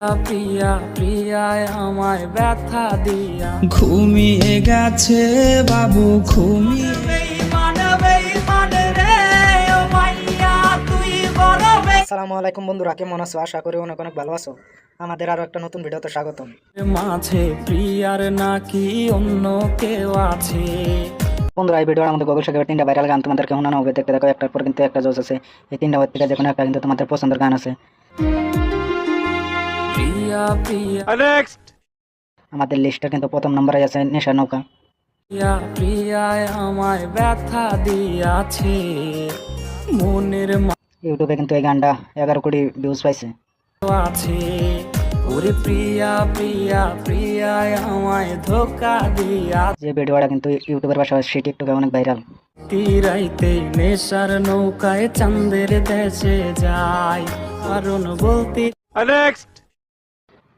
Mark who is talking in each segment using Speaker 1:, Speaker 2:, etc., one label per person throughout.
Speaker 1: প্রিয়া প্রিয়ায় আমায় ব্যথা দিয়া
Speaker 2: ঘুমিয়ে গেছে বাবু ঘুমিয়ে।
Speaker 3: আসসালামু আলাইকুম বন্ধুরা, কেমন আছো? আশা করি অনেক অনেক ভালো আছো। আমাদের আরো একটা নতুন ভিডিওতে স্বাগতম।
Speaker 1: মাঝে প্রিয়ার নাকি অন্য কেউ আছে।
Speaker 3: বন্ধুরা, এই ভিডিওর আমাদের গুগল সার্চে 3টা ভাইরাল গান তোমাদেরকে শোনানো হবে। দেখতে দেখো, একটার পর কিন্তু একটা জোশ আছে। এই 3টা মধ্যে থেকে যে কোনো একটা কিন্তু তোমাদের পছন্দের গান আছে।
Speaker 1: প্রিয়া প্রিয়া
Speaker 3: আমাদের লিস্টে কিন্তু প্রথম নম্বরে আছে নেশা নৌকা।
Speaker 1: প্রিয়া প্রিয়ায় আমায় ব্যথা দিয়াছে মনের
Speaker 3: ইউটিউবে কিন্তু এই গানটা 11 কোটি ভিউজ পাইছে।
Speaker 1: আছে। ওরে প্রিয়া প্রিয়া প্রিয়ায় আমায় ধোকা দিয়া
Speaker 3: যে ভিডিওটা কিন্তু ইউটিউবের পাশাপাশি টিকটকে অনেক ভাইরাল।
Speaker 1: তীরাইতে নেশার নৌকায় চাঁদের দেশে যায় কারণ বলতে।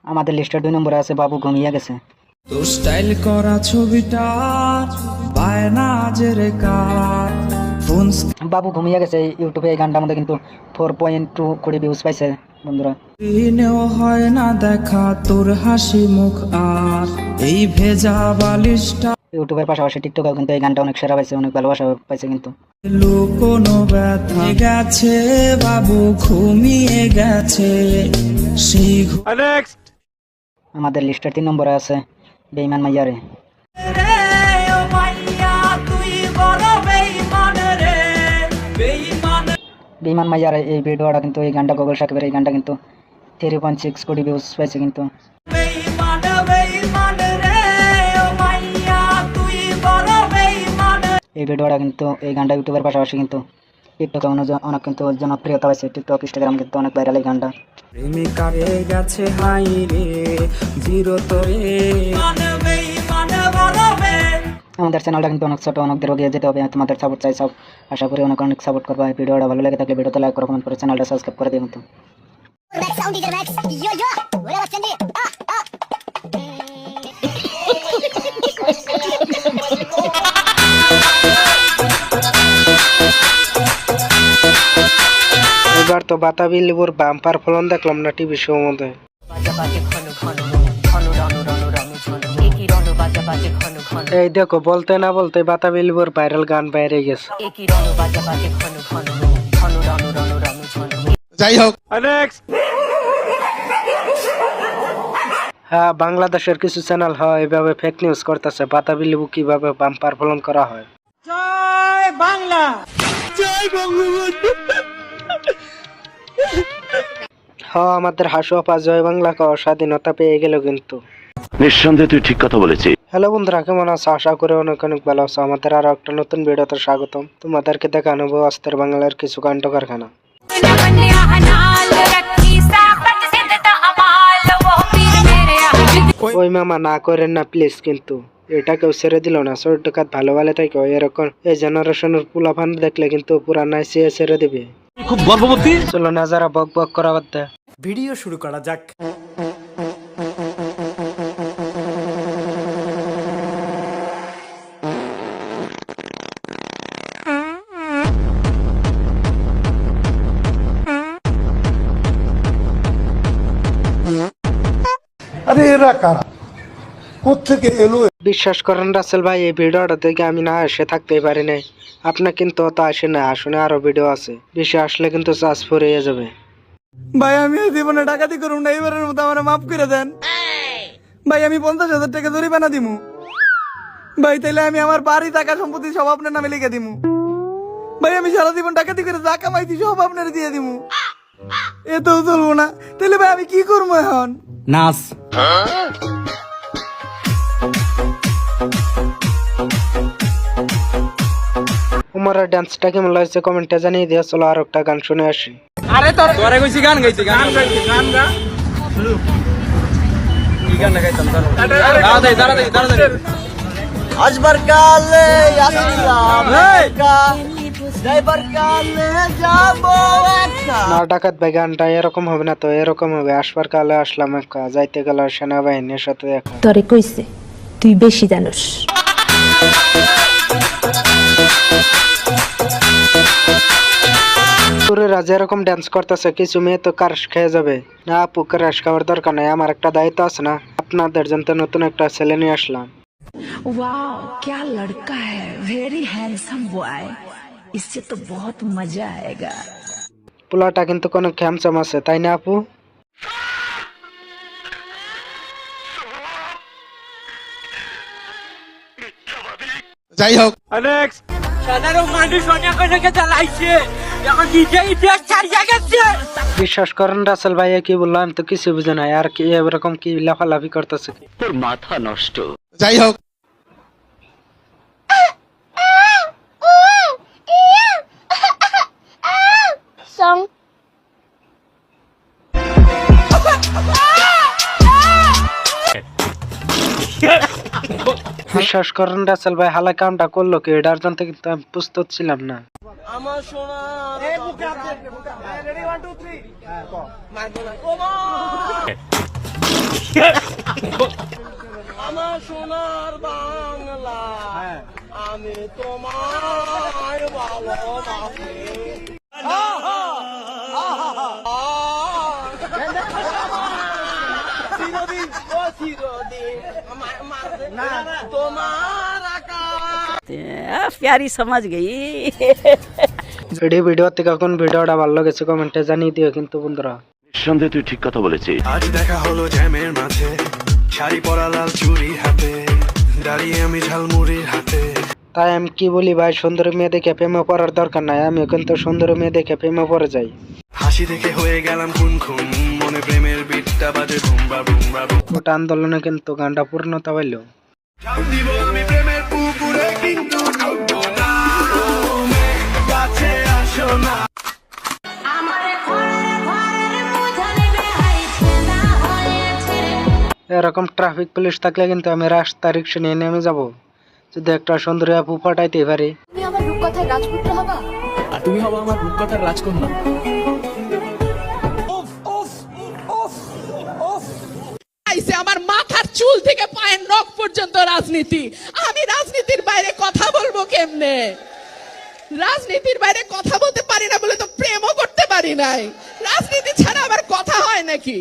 Speaker 3: আমাদের লিস্টের 2 নম্বরে আছে বাবু ঘুমিয়ে গেছে।
Speaker 2: তোর স্টাইল করা ছবিটা বায়না জেরে কার ফোন
Speaker 3: বাবু ঘুমিয়ে গেছে ইউটিউবে এই গানটার মধ্যে কিন্তু 4.2 কোটি ভিউজ পাইছে বন্ধুরা।
Speaker 2: স্ক্রিনেও হয় না দেখা তোর হাসি মুখ আর এই ভেজা বালিশটা
Speaker 3: ইউটিউবের পাশাপাশি টিকটকেও কিন্তু এই গানটা অনেক সেরা পাইছে, অনেক ভালোবাসা পাইছে কিন্তু।
Speaker 2: কোনো ব্যথা গেছে বাবু ঘুমিয়ে গেছে সেই
Speaker 3: আমাদের লিস্টের 3 নম্বরে আছে বেঈমান মাইয়ারে। বেঈমান মাইয়ারে এই ভিডিওটা কিন্তু এই গানটা গুগল সার্চে এই গানটা কিন্তু 3.6 কোটি ভিউজ পাইছে কিন্তু। এই ভিডিওটা কিন্তু এই গানটা ইউটিউবের পাশাপাশি কিন্তু টিকটকে অনেক কিন্তু জনপ্রিয়তা পাইছে। টিকটক ইনস্টাগ্রাম কিন্তু অনেক ভাইরাল এই গানটা।
Speaker 1: প্রেমিকা রে গেছে হাই রে জিরো তোরে।
Speaker 3: আমাদের চ্যানেলটা কিন্তু অনেক ছোট, অনেক দূর এগিয়ে যেতে হবে। তোমাদের সাপোর্ট চাই, সব আশা করি অনেক অনেক সাপোর্ট করবা। এই ভিডিওটা ভালো লেগে থাকলে ভিডিওতে লাইক করো, কমেন্ট করে চ্যানেলটা সাবস্ক্রাইব করে দিও কিন্তু। এবার তো বাতাবি লেবুর বাম্পার ফলন দেখলাম না টিভি শো মধ্যে। এই দেখো, বলতে না বলতে বাতাবি লেবুর ভাইরাল গান বাইরে গেছে।
Speaker 4: যাই হোক,
Speaker 3: হ্যাঁ, বাংলাদেশের কিছু চ্যানেল হয় এভাবে ফেক নিউজ করতেছে বাতাবি লেবু কিভাবে বাম্পার ফলন করা হয়। জয় বাংলা, জয় বঙ্গবন্ধু। হ্যাঁ, আমাদের হাসু আপা জয় বাংলা কও, স্বাধীনতা পেয়ে গেল কিন্তু।
Speaker 5: নিঃসন্দেহে তুই ঠিক কথা বলেছিস।
Speaker 3: হ্যালো বন্ধুরা, কেমন আছো? আশা করি অনেক অনেক ভালো আছো। আমাদের আরো একটা নতুন ভিডিওতে স্বাগতম। তোমাদেরকে দেখানো অস্ত্রের বাংলার কিছু কাণ্ড কারখানা। ওই মামা না করেন না প্লিজ, কিন্তু এটা কেউ ছেড়ে দিল না। ছোট কাত ভালো ভালো থাকে এরকম এই জেনারেশনের পোলাপান দেখলে কিন্তু পুরা নাইসিয়ে ছেড়ে দিবে।
Speaker 5: খুব গর্ববোধী।
Speaker 3: চলো না, যারা বক বক করা বাদ দেয়,
Speaker 1: ভিডিও শুরু করা যাক।
Speaker 4: আরে এরা কারা, কোত্থেকে এলো?
Speaker 3: বিশ্বাস করেন রাসেল ভাই, এই ভিডিওটা থেকে আমি না এসে থাকতেই পারি নাই। আপনার কিন্তু অত আসে না, আসলে আরো ভিডিও আছে, বেশি আসলে কিন্তু চার্জ ফুরিয়ে যাবে।
Speaker 6: ভাই আমি জীবনে ডাকাতি করুন না, এবারের মতো আমার মাফ করে দেন ভাই। আমি 50,000 টাকা জরিমানা দিমু ভাই, তাইলে আমি আমার বাড়ি টাকা সম্পত্তি সব আপনার নামে লিখে দিমু ভাই। আমি সারা জীবন ডাকাতি করে যা কামাইছি সব আপনার দিয়ে দিমু, এতেও চলবো না। তাহলে ভাই আমি কি করবো এখন?
Speaker 1: নাচ।
Speaker 3: তোমার ডান্সটা কেমন লাগছে কমেন্টে জানিয়ে দিও। চলো আর একটা গান শুনে আসি।
Speaker 6: আরে তোরে কইছি গান গাইছি, গান গাইছি, গান গা কি গান গাইতাম? দাঁড়া আজবার কালে আসলাম ড্রাইভার কালে যাবো একা।
Speaker 3: না ডাকাত ভাই, গানটা এরকম হবে না তো, এরকম হবে আসবার কালে আসলাম একা, যাইতে গেল সেনাবাহিনীর সাথে দেখা।
Speaker 7: তরে কইছে তুই বেশি জানোস।
Speaker 3: পুরুরা যেরকম ডান্স করতেছে কিছু মেয়ে তো ক্রাশ খেয়ে যাবে। না আপু, ক্রাশ খাওয়ার দরকার নাই, আমার একটা দায়িত্ব আছে না, আপনাদের জন্য নতুন একটা ছেলে নিয়ে আসলাম।
Speaker 8: वाह क्या लड़का है, वेरी हैंडसम बॉय, इससे तो बहुत मजा आएगा।
Speaker 3: পোলাটা কিন্তু কোনো খ্যামচাম আছে, তাই না আপু?
Speaker 6: যাই হোক,
Speaker 3: বিশ্বাস করেন রাসেল ভাইয়া কি বললো, আমি তো কিছু বুঝে নাই। আর কি এরকম কি লাফালাফি করতেছে?
Speaker 5: তোর মাথা নষ্ট।
Speaker 6: যাই হোক,
Speaker 3: বিশ্বাস করেন রাসেল ভাই হালা কামটা করলো কি, এটার জন্য কিন্তু আমি প্রস্তুত ছিলাম না।
Speaker 8: प्यारी समझ गई।
Speaker 3: যদি ভিডিও থেকে কোন ভিডিওটা ভালো লেগেছে কমেন্টে জানিয়ে দিও কিন্তু বন্ধুরা।
Speaker 5: নিঃসন্দেহে তুই ঠিক কথা বলেছিস।
Speaker 9: আজ দেখা হলো জ্যামের মাঝে, শাড়ি পরা লাল চুড়ি হাতে, দাঁড়িয়ে আমি ঝালমুড়ির হাতে।
Speaker 3: তাই আমি কি বলি ভাই, সুন্দর মেয়ে দেখে প্রেমে পড়ার দরকার নাই, আমি কিন্তু সুন্দর মেয়ে দেখে প্রেমে পড়ে যাই।
Speaker 9: হাসি দেখে হয়ে গেলাম খুন খুন, মনে প্রেমের বিটটা বাজে ভুমবা ভুমবা ভুম।
Speaker 3: ওটা আন্দোলনে কিন্তু গানটা পূর্ণতা পাইল।
Speaker 9: ঝাঁপ দিব আমি প্রেমের পুকুরে, কিন্তু ডুববো না, তুমি কাছে আসো না।
Speaker 3: এরকম ট্রাফিক পুলিশ থাকলে কিন্তু আমি রাস্তা রিক্সা নিয়ে নেমে যাব, যদি একটা সুন্দরী আপু পাঠাইতে পারি।
Speaker 10: তুমি আমার রূপকথার রাজপুত্র হবা,
Speaker 6: আর তুমি হবো আমার রূপকথার রাজকন্যা।
Speaker 11: আমার মাথার চুল থেকে পায়ের নখ পর্যন্ত রাজনীতি। আমি রাজনীতির বাইরে কথা বলবো কেমনে? রাজনীতির বাইরে কথা বলতে পারি না বলে তো প্রেমও করতে পারি নাই। রাজনীতি ছাড়া আবার কথা হয় নাকি?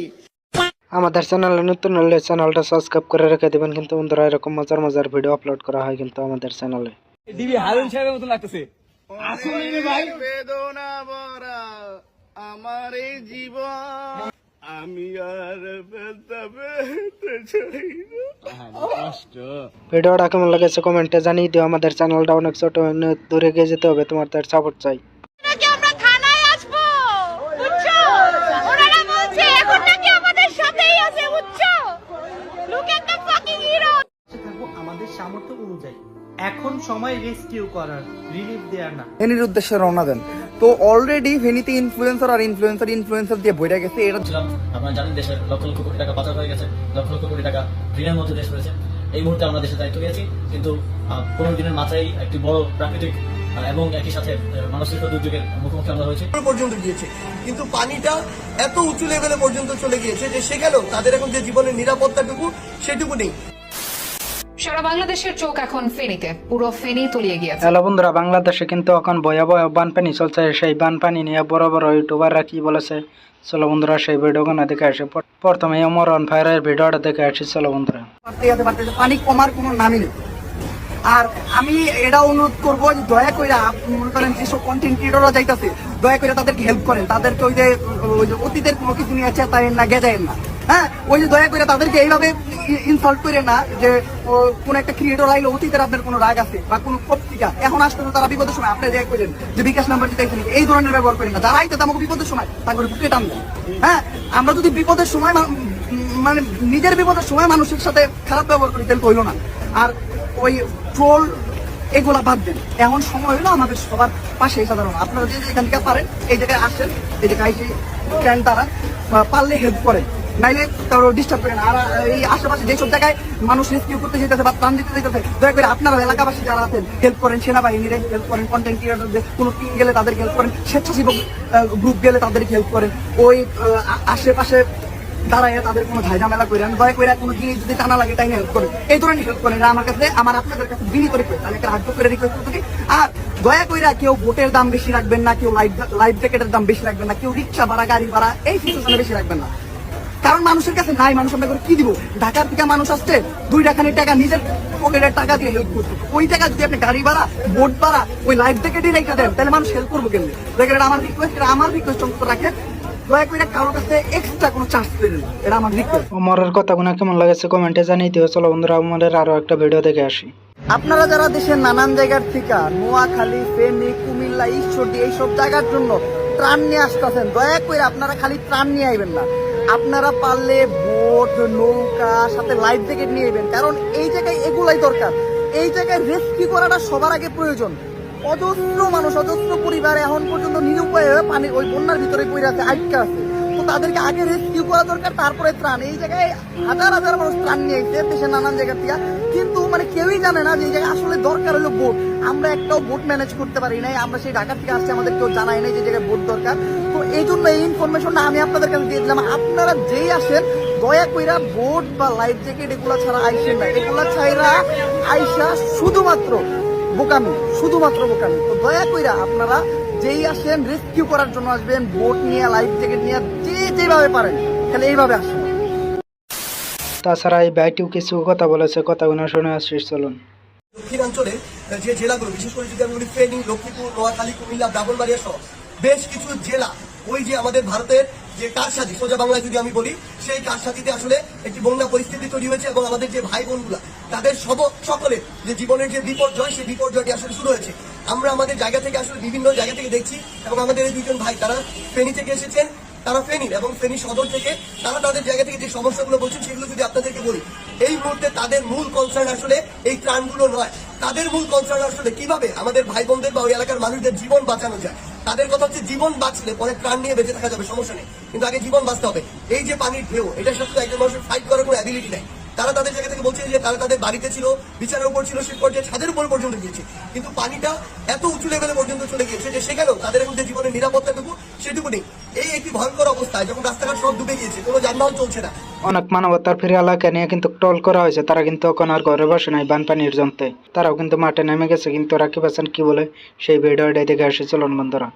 Speaker 3: আমাদের চ্যানেলে নতুন হলে চ্যানেলটা সাবস্ক্রাইব করে রেখে দিবেন কিন্তু বন্ধুরা, এরকম মজার মজার ভিডিও আপলোড করা হয় কিন্তু আমাদের চ্যানেলে।
Speaker 6: দিবি হারুন সাহেবের মতন লাগতেছে আসলে রে ভাই।
Speaker 9: বেদনা ভরা আমার এই জীবন, আমি আর বেদতে চাই না।
Speaker 3: ভিডিওটা কেমন লেগেছে কমেন্টে জানিয়ে দিও। আমাদের চ্যানেলটা অনেক ছোট, অনেক দূরে গিয়ে যেতে হবে, তোমাদের সাপোর্ট চাই।
Speaker 10: নাকি আমরা থানায় আসবো, বুঝছো? ওনারা বলছে এখন নাকি আমাদের সাথেই আছে, বুঝছো? Look at the fucking hero.
Speaker 12: আমাদের সামর্থ্য অনুযায়ী এখন সময় রেস্কিউ করার, রিলিফ দেওয়ার না।
Speaker 6: ফেনীর উদ্দেশ্যে রওনা দেন। তো অলরেডি ফেনীতে ইনফ্লুয়েন্সার আর ইনফ্লুয়েন্সার দিয়ে বইটা গেছে। এটা
Speaker 12: আপনারা জানেন দেশের লক্ষ লক্ষ কোটি টাকা পাচার হয়ে গেছে, লক্ষ লক্ষ কোটি টাকা ঋণের মধ্যে দেশ রয়েছে। এই মুহূর্তে আমরা দেশে দায়িত্ব পেয়েছি, কিন্তু 15 দিনের মাথায় একটি বড় প্রাকৃতিক এবং একই সাথে মানসিক দুর্যোগের মুখোমুখি আমরা হয়েছে।
Speaker 9: পর্যন্ত গিয়েছে, কিন্তু পানিটা এত উঁচু লেভেলে পর্যন্ত চলে গিয়েছে যে সেখানেও তাদের এখন যে জীবনের নিরাপত্তাটুকু সেটুকু নেই।
Speaker 10: সারা বাংলাদেশের চোখ এখন ফেনীতে, পুরো ফেনী তলিয়ে গিয়েছে।
Speaker 3: হ্যালো বন্ধুরা, বাংলাদেশে কিন্তু এখন ভয়াবহ বানপানি চলছে। সেই বানপানি নিয়ে বড় বড় ইউটিউবাররা কি বলেছে, চলো বন্ধুরা সেই ভিডিওগুলো দেখে আসে। প্রথমে অমর অন ফায়ারের ভিডিওটা দেখে আসি, চলো বন্ধুরা।
Speaker 6: পানি কমার কোনো নামই নেই। আর আমি এটা অনুরোধ করবো যে দয়া করে মনে করেন যেসব কন্টেন্ট ক্রিয়েটররা যাইতেছে, দয়া করে তাদেরকে হেল্প করেন। তাদেরকে ওই যে অতীতের কোনো কিছু নিয়ে আছে তাই না, গেজায়েন না। হ্যাঁ, ওই যে দয়া করে তাদেরকে এইভাবে ইনসাল্ট করে না যে কোন একটা ক্রিয়েটর আইলো অতীতের আপনার কোনো রাগ আছে বা কোনো পত্রিকা এখন আসতে তারা বিপদের সময় আপনি দয়া করেন যে বিকাশ নাম্বার দিতে, এই ধরনের ব্যবহার করেন না। যারা আইতে আমাকে বিপদের সময় তারপরে বুকে টান দেন। হ্যাঁ, আমরা যদি বিপদের সময় মানে নিজের বিপদের সময় মানুষের সাথে খারাপ ব্যবহার করি তাহলে হইলো না। আর ওই ট্রোল এগুলা বাদ দেন, এমন সময় হলো আমাদের সবার পাশে এসে দাঁড়ানো। আপনারা যে এখান থেকে পারেন এই জায়গায় আসেন, এই জায়গায় এসে ট্রেন তারা পারলে হেল্প করেন, নাইলে কারো ডিস্টার্ব করেন। আর এই আশেপাশে যেসব জায়গায় মানুষ রেস্কিউ করতে যেতেছে বা প্রাণ দিতে যেতেছে, দয়া করে আপনারা এলাকাবাসী যারা আছেন হেল্প করেন, সেনাবাহিনীর হেল্প করেন, কন্টেন্ট ক্রিয়েটরদের কোনো টিম গেলে তাদেরকে হেল্প করেন, স্বেচ্ছাসেবক গ্রুপ গেলে তাদেরকে হেল্প করেন। ওই আশেপাশে দাঁড়ায় তাদের কোনো ঝামেলা করেন, দয়া করে কোনো জিনিস যদি টানা লাগে তাই হেল্প করেন, এই ধরনের হেল্প করেন। আমার কাছে আপনাদের কাছে বিলি করে তাহলে একটা হাত করে রিকোয়েস্ট করতে। আর দয়া কইরা কেউ ভোটের দাম বেশি রাখবেন না, কেউ লাইফ জ্যাকেটের দাম বেশি রাখবেন না, কেউ রিক্সা ভাড়া গাড়ি ভাড়া এই সিচুয়েশনে বেশি রাখবেন না। কারণ মানুষের কাছে নাই, মানুষ আমরা করে কি দিব? ঢাকার থেকে মানুষ আসছে 2 টাকানি টাকা নিজের পকেটের টাকা দিয়ে হেল্প করতে, ওই টাকা যদি আপনি গাড়ি ভাড়া ভোট ভাড়া ওই লাইফ জ্যাকেটই রেখে দেন তাহলে মানুষ হেল্প করবো কেন? দেখেন এটা আমার রিকোয়েস্ট অন্তত রাখেন, দয়া করে কারোর কাছে এক্সট্রা কোনো চার্জ দেবেন না, এটা আমার রিকোয়েস্ট।
Speaker 3: ওমরের কথাগুলো কেমন লাগেছে কমেন্টে জানিয়ে দিও। চলো বন্ধুরা ওমরের আরো একটা ভিডিও দেখে আসি।
Speaker 6: আপনারা যারা দেশের নানান জায়গার থেকে নোয়াখালী, ফেনী, কুমিল্লা, ঈশ্বরদী এইসব জায়গার জন্য ত্রাণ নিয়ে আসতেছেন, দয়া করে আপনারা খালি ত্রাণ নিয়ে আইবেন না, আপনারা পারলে বোট, নৌকা সাথে লাইফ জ্যাকেট নিয়ে আইবেন। কারণ এই জায়গায় এগুলাই দরকার, এই জায়গায় রেস্কিউ করাটা সবার আগে প্রয়োজন। অজস্র মানুষ, অজস্র পরিবার এখন পর্যন্ত নিরুপায় হয়ে পানি ওই বন্যার ভিতরে পড়ে আছে, আটকা আছে। তো তাদেরকে আগে রেস্কিউ করা দরকার, তারপরে ত্রাণ। এই জায়গায় হাজার হাজার মানুষ ত্রাণ নিয়ে আসছে দেশের নানান জায়গা থেকে, কিন্তু মানে কেউই জানে না যে এই জায়গায় আসলে দরকার হলো বোট। আমরা একটাও বোট ম্যানেজ করতে পারি নাই, আমরা সেই ঢাকা থেকে আসছে, আমাদের কেউ জানাই নাই যে জায়গায় বোট দরকার। তো এই জন্য এই ইনফরমেশনটা আমি আপনাদের কাছে দিয়ে দিলাম। আপনারা যেই আসেন দয়া কইরা বোট বা লাইফ জ্যাকেট এগুলা ছাড়া আইসেন না, এগুলা ছাড়া আইসা শুধুমাত্র বোকামি, শুধুমাত্র বোকামি। তো দয়া কইরা আপনারা যেই আসেন রেস্কিউ করার জন্য আসবেন, বোট নিয়ে লাইফ জ্যাকেট নিয়ে যেভাবে পারেন তাহলে এইভাবে আসেন।
Speaker 3: তাছাড়া এই ভাইটিও কিছু কথা বলেছে, কথাগুলো শুনে আসছি চলুন।
Speaker 9: দক্ষিণাঞ্চলের যে জেলাগুলো, বিশেষ করে যদি আমি বলি ফেনী, লক্ষ্মীপুর, নোয়াখালী, কুমিল্লা, ব্রাহ্মণবাড়িয়া সহ বেশ কিছু জেলা, ওই যে আমাদের ভারতের যে কারসাজি, সোজা বাংলায় যদি আমি বলি, সেই কারসাজিতে আসলে একটি বন্যা পরিস্থিতি তৈরি হয়েছে এবং আমাদের যে ভাই বোনগুলা তাদের সকলের যে জীবনের যে বিপর্যয়, সেই বিপর্যয়টি আসলে শুরু হয়েছে। আমরা আমাদের জায়গা থেকে আসলে বিভিন্ন জায়গা থেকে দেখছি এবং আমাদের এই 2জন ভাই তারা ফেনী থেকে এসেছেন, তারা ফেনীর এবং ফেনী সদর থেকে তারা তাদের জায়গা থেকে যে সমস্যাগুলো বলছেন সেগুলো যদি আপনাদেরকে বলি, এই মুহূর্তে তাদের মূল কনসার্ন আসলে এই ত্রাণগুলো নয়। তাদের মূল কনসার্ন আসলে কিভাবে আমাদের ভাই বোনদের বা ওই এলাকার মানুষদের জীবন বাঁচানো যায়। তাদের কথা হচ্ছে জীবন বাঁচলে পরে ত্রাণ নিয়ে বেঁচে থাকা যাবে, সমস্যা নেই, কিন্তু আগে জীবন বাঁচতে হবে। এই যে পানির ঢেউ, এটার সাথে একজন মানুষের ফাইট করার কোনো অ্যাবিলিটি নেই। তারা তাদের জায়গা থেকে বলছে যে তারা তাদের বাড়িতে ছিল, বিছানার উপর ছিল, সে পর্যায়ে ছাদের উপর পর্যন্ত গিয়েছে, কিন্তু পানিটা এত উঁচু লেভেলে পর্যন্ত চলে গিয়েছে যে সেখানেও তাদের এখন যে জীবনের নিরাপত্তাটুকু সেটুকু নেই। এই একটি ভয়ঙ্কর অবস্থায় যখন রাস্তাঘাট সব ডুবে গিয়েছে, কোনো যানবাহন চলছে না।
Speaker 3: অনেক মানবতার ফিরে এলাকা নিয়ে কিন্তু ট্রল করা হয়েছে, তারা কিন্তু এখন আর ঘরে বসে নাই বানপানির যন্ত্রে, তারাও কিন্তু মাঠে নেমে গেছে। কিন্তু ওরা কি পাচ্ছেন কি বলে সেই ভিডিওটাই দেখে আসে চলুন বন্ধুরা।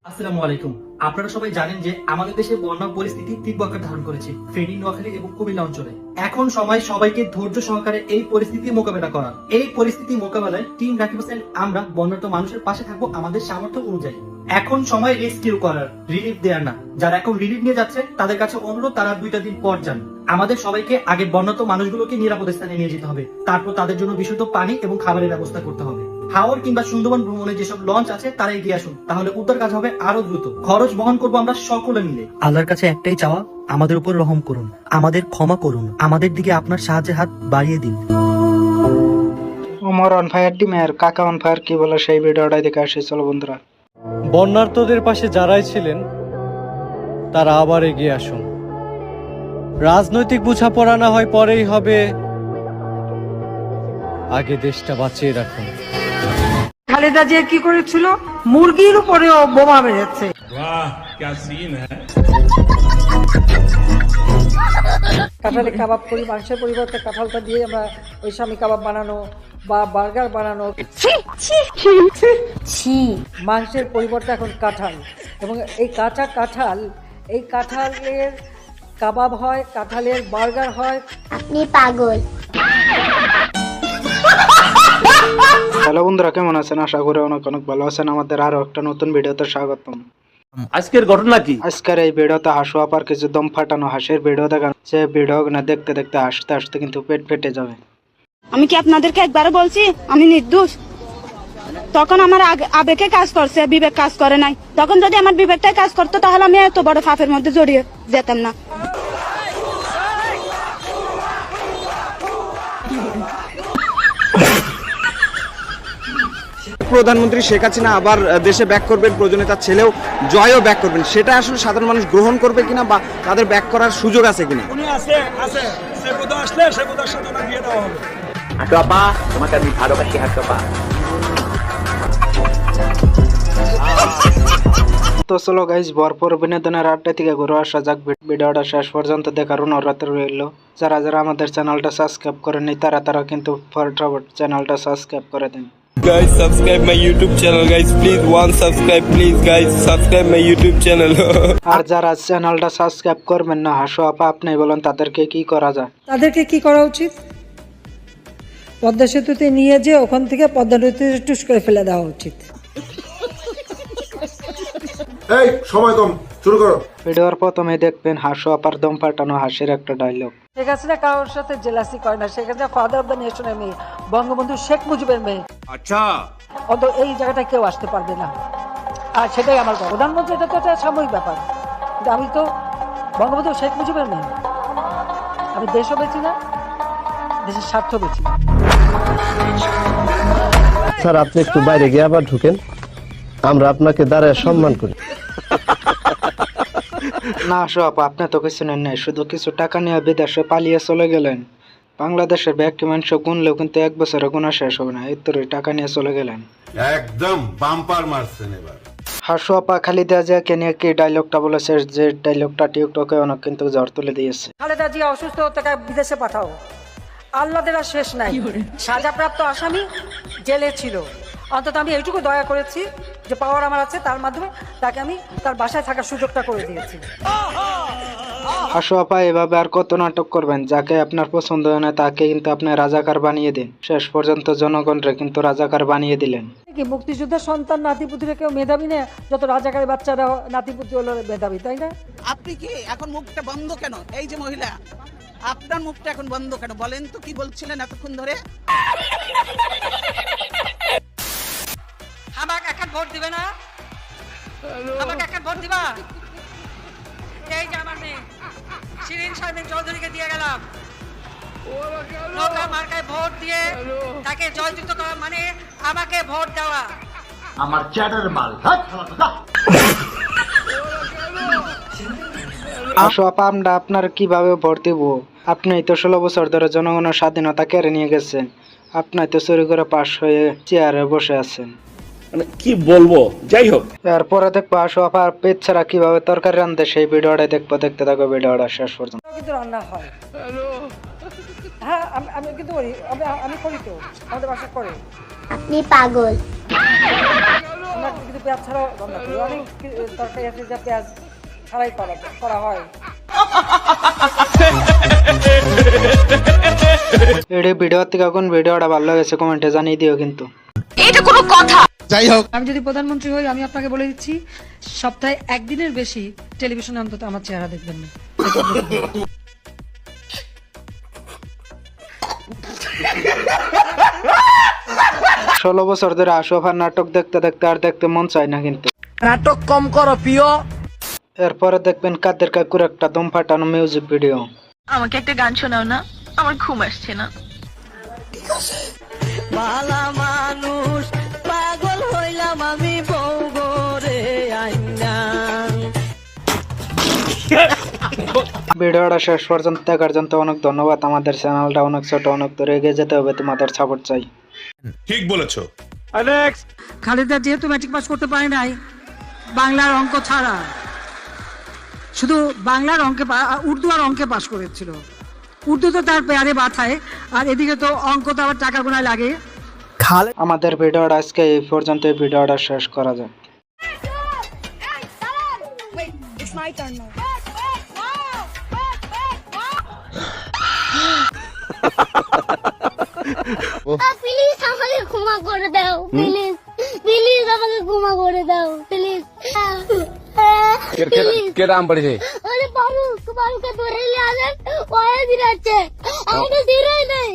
Speaker 12: আসসালামু আলাইকুম। আপনারা সবাই জানেন যে আমাদের দেশে বন্যা পরিস্থিতি তীব্র আকার ধারণ করেছে ফেনী, নোয়াখালী এবং কুমিল্লা অঞ্চলে। এখন সময় সবাইকে ধৈর্য সহকারে এই পরিস্থিতি মোকাবেলা করার। এই পরিস্থিতি মোকাবেলায় টিম রাকিব হোসেন আমরা বন্যার্ত মানুষের পাশে থাকবো আমাদের সামর্থ্য অনুযায়ী। এখন সময় রেস্কিউ করার, রিলিফ দেওয়ার না। যারা এখন রিলিফ নিয়ে যাচ্ছে তাদের কাছে অনুরোধ তারা 2টা দিন পর যান। আমাদের সবাইকে আগে বন্যার্ত মানুষগুলোকে নিরাপদ স্থানে নিয়ে যেতে হবে, তারপর তাদের জন্য বিশুদ্ধ পানি এবং খাবারের ব্যবস্থা করতে হবে। হাওর কিংবা সুন্দরবন ভ্রমণে যেসব লঞ্চ আছে তারা এগিয়ে আসুন, তাহলে উদ্ধার কাজ হবে আরো দ্রুত। খরচ বহন করবো আমরা সকলে মিলে। আল্লাহর কাছে একটাই চাওয়া, আমাদের উপর রহম করুন, আমাদের ক্ষমা করুন, আমাদের দিকে আপনার সাহায্যের হাত বাড়িয়ে দিন।
Speaker 3: ওমর অন ফায়ার টিমের কাকা অন ফায়ার কি বলে সেই ভিডিওটাই দেখে আসি চলো বন্ধুরা।
Speaker 13: বন্যার্তদের পাশে যারাই ছিলেন তারা আবার এগিয়ে আসুন। রাজনৈতিক বোঝাপড়া না হয় পরেই হবে, আগে দেশটা বাঁচিয়ে রাখুন।
Speaker 11: খালেদা জিয়া কি করেছিল? মুরগির উপরেও বোমা মেরেছে। কাঁঠালের কাবাব করি, মাংসের পরিবর্তে কাঁঠালটা দিয়ে আমরা ওই স্বামী কাবাব বানানো বা বার্গার বানানো। মাংসের পরিবর্তে এখন কাঁঠাল, এবং এই কাঁচা কাঁঠাল, এই কাঁঠালের কাবাব হয়, কাঁঠালের বার্গার হয়।
Speaker 10: আপনি পাগল।
Speaker 3: হ্যালো বন্ধুরা, কেমন আছেন? আশা করি অনেক অনেক ভালো আছেন। আমাদের আরো একটা নতুন ভিডিওতে স্বাগতম।
Speaker 5: আজকের ঘটনা কি?
Speaker 3: আজকের এই ভিডিওতে হাসু আপার কিছু দম ফাটানো হাসির ভিডিও দেখানো, যে ভিডিও না দেখতে দেখতে হাসতে হাসতে কিন্তু পেট ফেটে যাবে।
Speaker 10: আমি কি আপনাদেরকে একবারও বলছি আমি নির্দোষ? তখন আমার আবেগে কাজ করছে, বিবেক কাজ করে নাই। তখন যদি আমার বিবেকটাই কাজ করতো তাহলে আমি এত বড় পাপের মধ্যে জড়িয়ে যেতাম না।
Speaker 6: প্রধানমন্ত্রী শেখ হাসিনা আবার দেশে ব্যাক করবেন, প্রয়োজনে তার ছেলেও জয়ও ব্যাক করবেন, সেটা আসলে সাধারণ মানুষ গ্রহণ করবে কিনা বা তাদের ব্যাক করার সুযোগ আছে কিনা?
Speaker 5: তোমাকে আমি ভালোবাসি হাঁটপা।
Speaker 3: তো চলো গাইজ, ভরপুর বিনোদনের আড্ডা থেকে ঘুরে আসা যাক। ভিডিওটা শেষ পর্যন্ত দেখার অনুরোধ রইল। যারা যারা আমাদের চ্যানেলটা সাবস্ক্রাইব করেনি তারা কিন্তু ফটাফট চ্যানেলটা সাবস্ক্রাইব করে দিন।
Speaker 14: guys, subscribe my YouTube channel, guys. Please, one subscribe, please, guys. Subscribe my YouTube channel.
Speaker 3: আর যারা চ্যানেলটা সাবস্ক্রাইব করবেন না, হাসু আপা আপনি বলেন তাদেরকে কি করা যায়?
Speaker 15: তাদেরকে কি করা উচিত? পদ্মা সেতুতে নিয়ে যে ওখান থেকে পদ্মা নদীতে টুস করে ফেলে দেওয়া উচিত।
Speaker 4: এই সময় কম, শুরু করো।
Speaker 3: ভিডিওর প্রথমে দেখবেন হাসু আপার দম পাঠানো হাসির একটা ডায়লগ।
Speaker 15: শেখ হাসিনা কারোর সাথে জেলাসি করে না। Sheikh Hasina father of the নেশনের মেয়ে, বঙ্গবন্ধু শেখ মুজিবের মেয়ে।
Speaker 5: আচ্ছা,
Speaker 15: অত এই জায়গাটা কেউ আসতে পারবে না, আর সেটাই আমার কথা। প্রধানমন্ত্রী এটা তো একটা সাময়িক ব্যাপার, কিন্তু আমি তো বঙ্গবন্ধু শেখ মুজিবের মেয়ে। আমি দেশও বেছি না, দেশের স্বার্থ বেছি না।
Speaker 16: স্যার, আপনি একটু বাইরে গিয়ে আবার ঢুকেন, আমরা আপনাকে দাঁড়ায় সম্মান করি।
Speaker 3: না হাসু আপা, আপনি তো কিছু নেন নাই, শুধু কিছু টাকা নিয়ে বিদেশে পালিয়ে চলে গেলেন। বাংলাদেশের ব্যাংক মানুষ গুনলেও কিন্তু 1 বছরে গুণা শেষ হবে না, এর তোর টাকা নিয়ে চলে গেলেন।
Speaker 4: একদম বাম্পার মারছেন এবার।
Speaker 3: হাসু আপা খালেদা জিয়াকে নিয়ে কি ডায়লগটা বলেছে, যে ডায়লগটা টিকটকে অনেক কিন্তু ঝড় তুলে দিয়েছে।
Speaker 15: খালেদা জিয়া অসুস্থ, তাকে বিদেশে পাঠাও। আল্লাদের আর শেষ নাই। সাজাপ্রাপ্ত আসামি জেলে ছিল, অন্তত আমি এইটুকু দয়া করেছি যে পাওয়ার আমার আছে, তার মাধ্যমে তাকে আমি তার বাসায় থাকার সুযোগটা করে দিয়েছি।
Speaker 3: হাসু আপা, এভাবে আর কত নাটক করবেন? যাকে আপনার পছন্দ হয় না তাকে কিন্তু আপনি রাজাকার বানিয়ে দিন। শেষ পর্যন্ত জনগণরে কিন্তু রাজাকার বানিয়ে দিলেন।
Speaker 15: কি মুক্তিযুদ্ধের সন্তান নাতিপুতিরা কেউ মেধাবী না? যত রাজাকারের বাচ্চারা নাতিপুতি হলো মেধাবী, তাই না?
Speaker 11: আপনি কি এখন মুখটা বন্ধ কেন? এই যে মহিলা, আপনার মুখটা এখন বন্ধ কেন? বলেন তো কি বলছিলেন এতক্ষণ ধরে?
Speaker 15: আমাকে একটা ভোট দিবে না? আমাকে একটা ভোট দিবা? এই যে আমার মেয়ে শিরিন শারমিন চৌধুরীকে দিয়ে গেলাম, নৌকা মার্কায় ভোট দিয়ে তাকে জয়যুক্ত করা মানে আমাকে ভোট দেওয়া।
Speaker 5: আমার চ্যাটার মাল।
Speaker 3: হাসু আপা, আমরা আপনার কিভাবে ভোট দিব? আপনি তো 16 বছর ধরে জনগণের স্বাধীনতা কেড়ে নিয়ে গেছেন। আপনি তো চুরি করে পাশ হয়ে চেয়ারে বসে আছেন।
Speaker 5: মানে কি বলবো, যাই হোক।
Speaker 3: এরপরে দেখবো হাসু আপা পেট ছাড়া কিভাবে তরকারি রান্ধে, সেই ভিডিওটা দেখবো। দেখতে থাকো ভিডিওটা শেষ পর্যন্ত।
Speaker 15: কিন্তু রান্না হয়, হ্যাঁ আমি কিন্তু করি, আমি করি তো, আমাদের বাসা করে।
Speaker 10: আপনি পাগল।
Speaker 15: আমরা কিন্তু পেঁয়াজ ছাড়াও রান্না করি, অনেক তরকারি আছে যা পেঁয়াজ ছাড়াই করা হয়।
Speaker 3: এই ভিডিও থেকে কোন ভিডিওটা ভালো লেগেছে কমেন্টে জানিয়ে দিও কিন্তু।
Speaker 15: এটা কোনো কথা? যাই হোক, আমি যদি প্রধানমন্ত্রী হই, আমি আপনাকে বলে দিচ্ছি, সপ্তাহে 1 দিনের বেশি টেলিভিশনে অন্তত আমার চেহারা দেখবেন না।
Speaker 3: 16 বছর ধরে হাসু আপার নাটক দেখতে দেখতে আর দেখতে মন চায় না কিন্তু।
Speaker 6: নাটক কম করো প্রিয়।
Speaker 3: এরপরে দেখবেন কাদের কাকুর একটা দম ফাটানো মিউজিক ভিডিও।
Speaker 11: আমাকে একটা গান শোনাও না, আমার ঘুম আসছে না।
Speaker 15: ভালা মানুষ পাগল হইলাম আমি বউ গরে আইনা।
Speaker 3: ভিডিওটা শেষ পর্যন্ত দেখার জন্য অনেক ধন্যবাদ। আমাদের চ্যানেলটা অনেক ছোট, অনেক দূরে এগিয়ে যেতে হবে, তোমাদের সাপোর্ট চাই।
Speaker 4: ঠিক বলেছো।
Speaker 15: খালেদা যেহেতু ম্যাট্রিক পাস করতে পারে নাই, বাংলার অঙ্ক ছাড়া শুধু বাংলার অঙ্কে উর্দু আর অঙ্কে পাস করেছিল। উর্দু তো তার পেয়ারে বাথায়, আর এদিকে তো অঙ্ক তো আবার টাকা গোনায় লাগে।
Speaker 3: আমাদের ভিডিওটা আজকে এই পর্যন্ত, ভিডিওটা শেষ করা যাক।
Speaker 10: প্লিজ আমাকে ক্ষমা করে দাও, প্লিজ প্লিজ আমাকে ক্ষমা করে দাও, প্লিজ।
Speaker 5: কে নাম পড়েছে?
Speaker 10: ওরে বাবুকে ধরে নিয়ে আসেন, ওয়ে দিরাচ্ছে, আমাকে দিরাই নাই।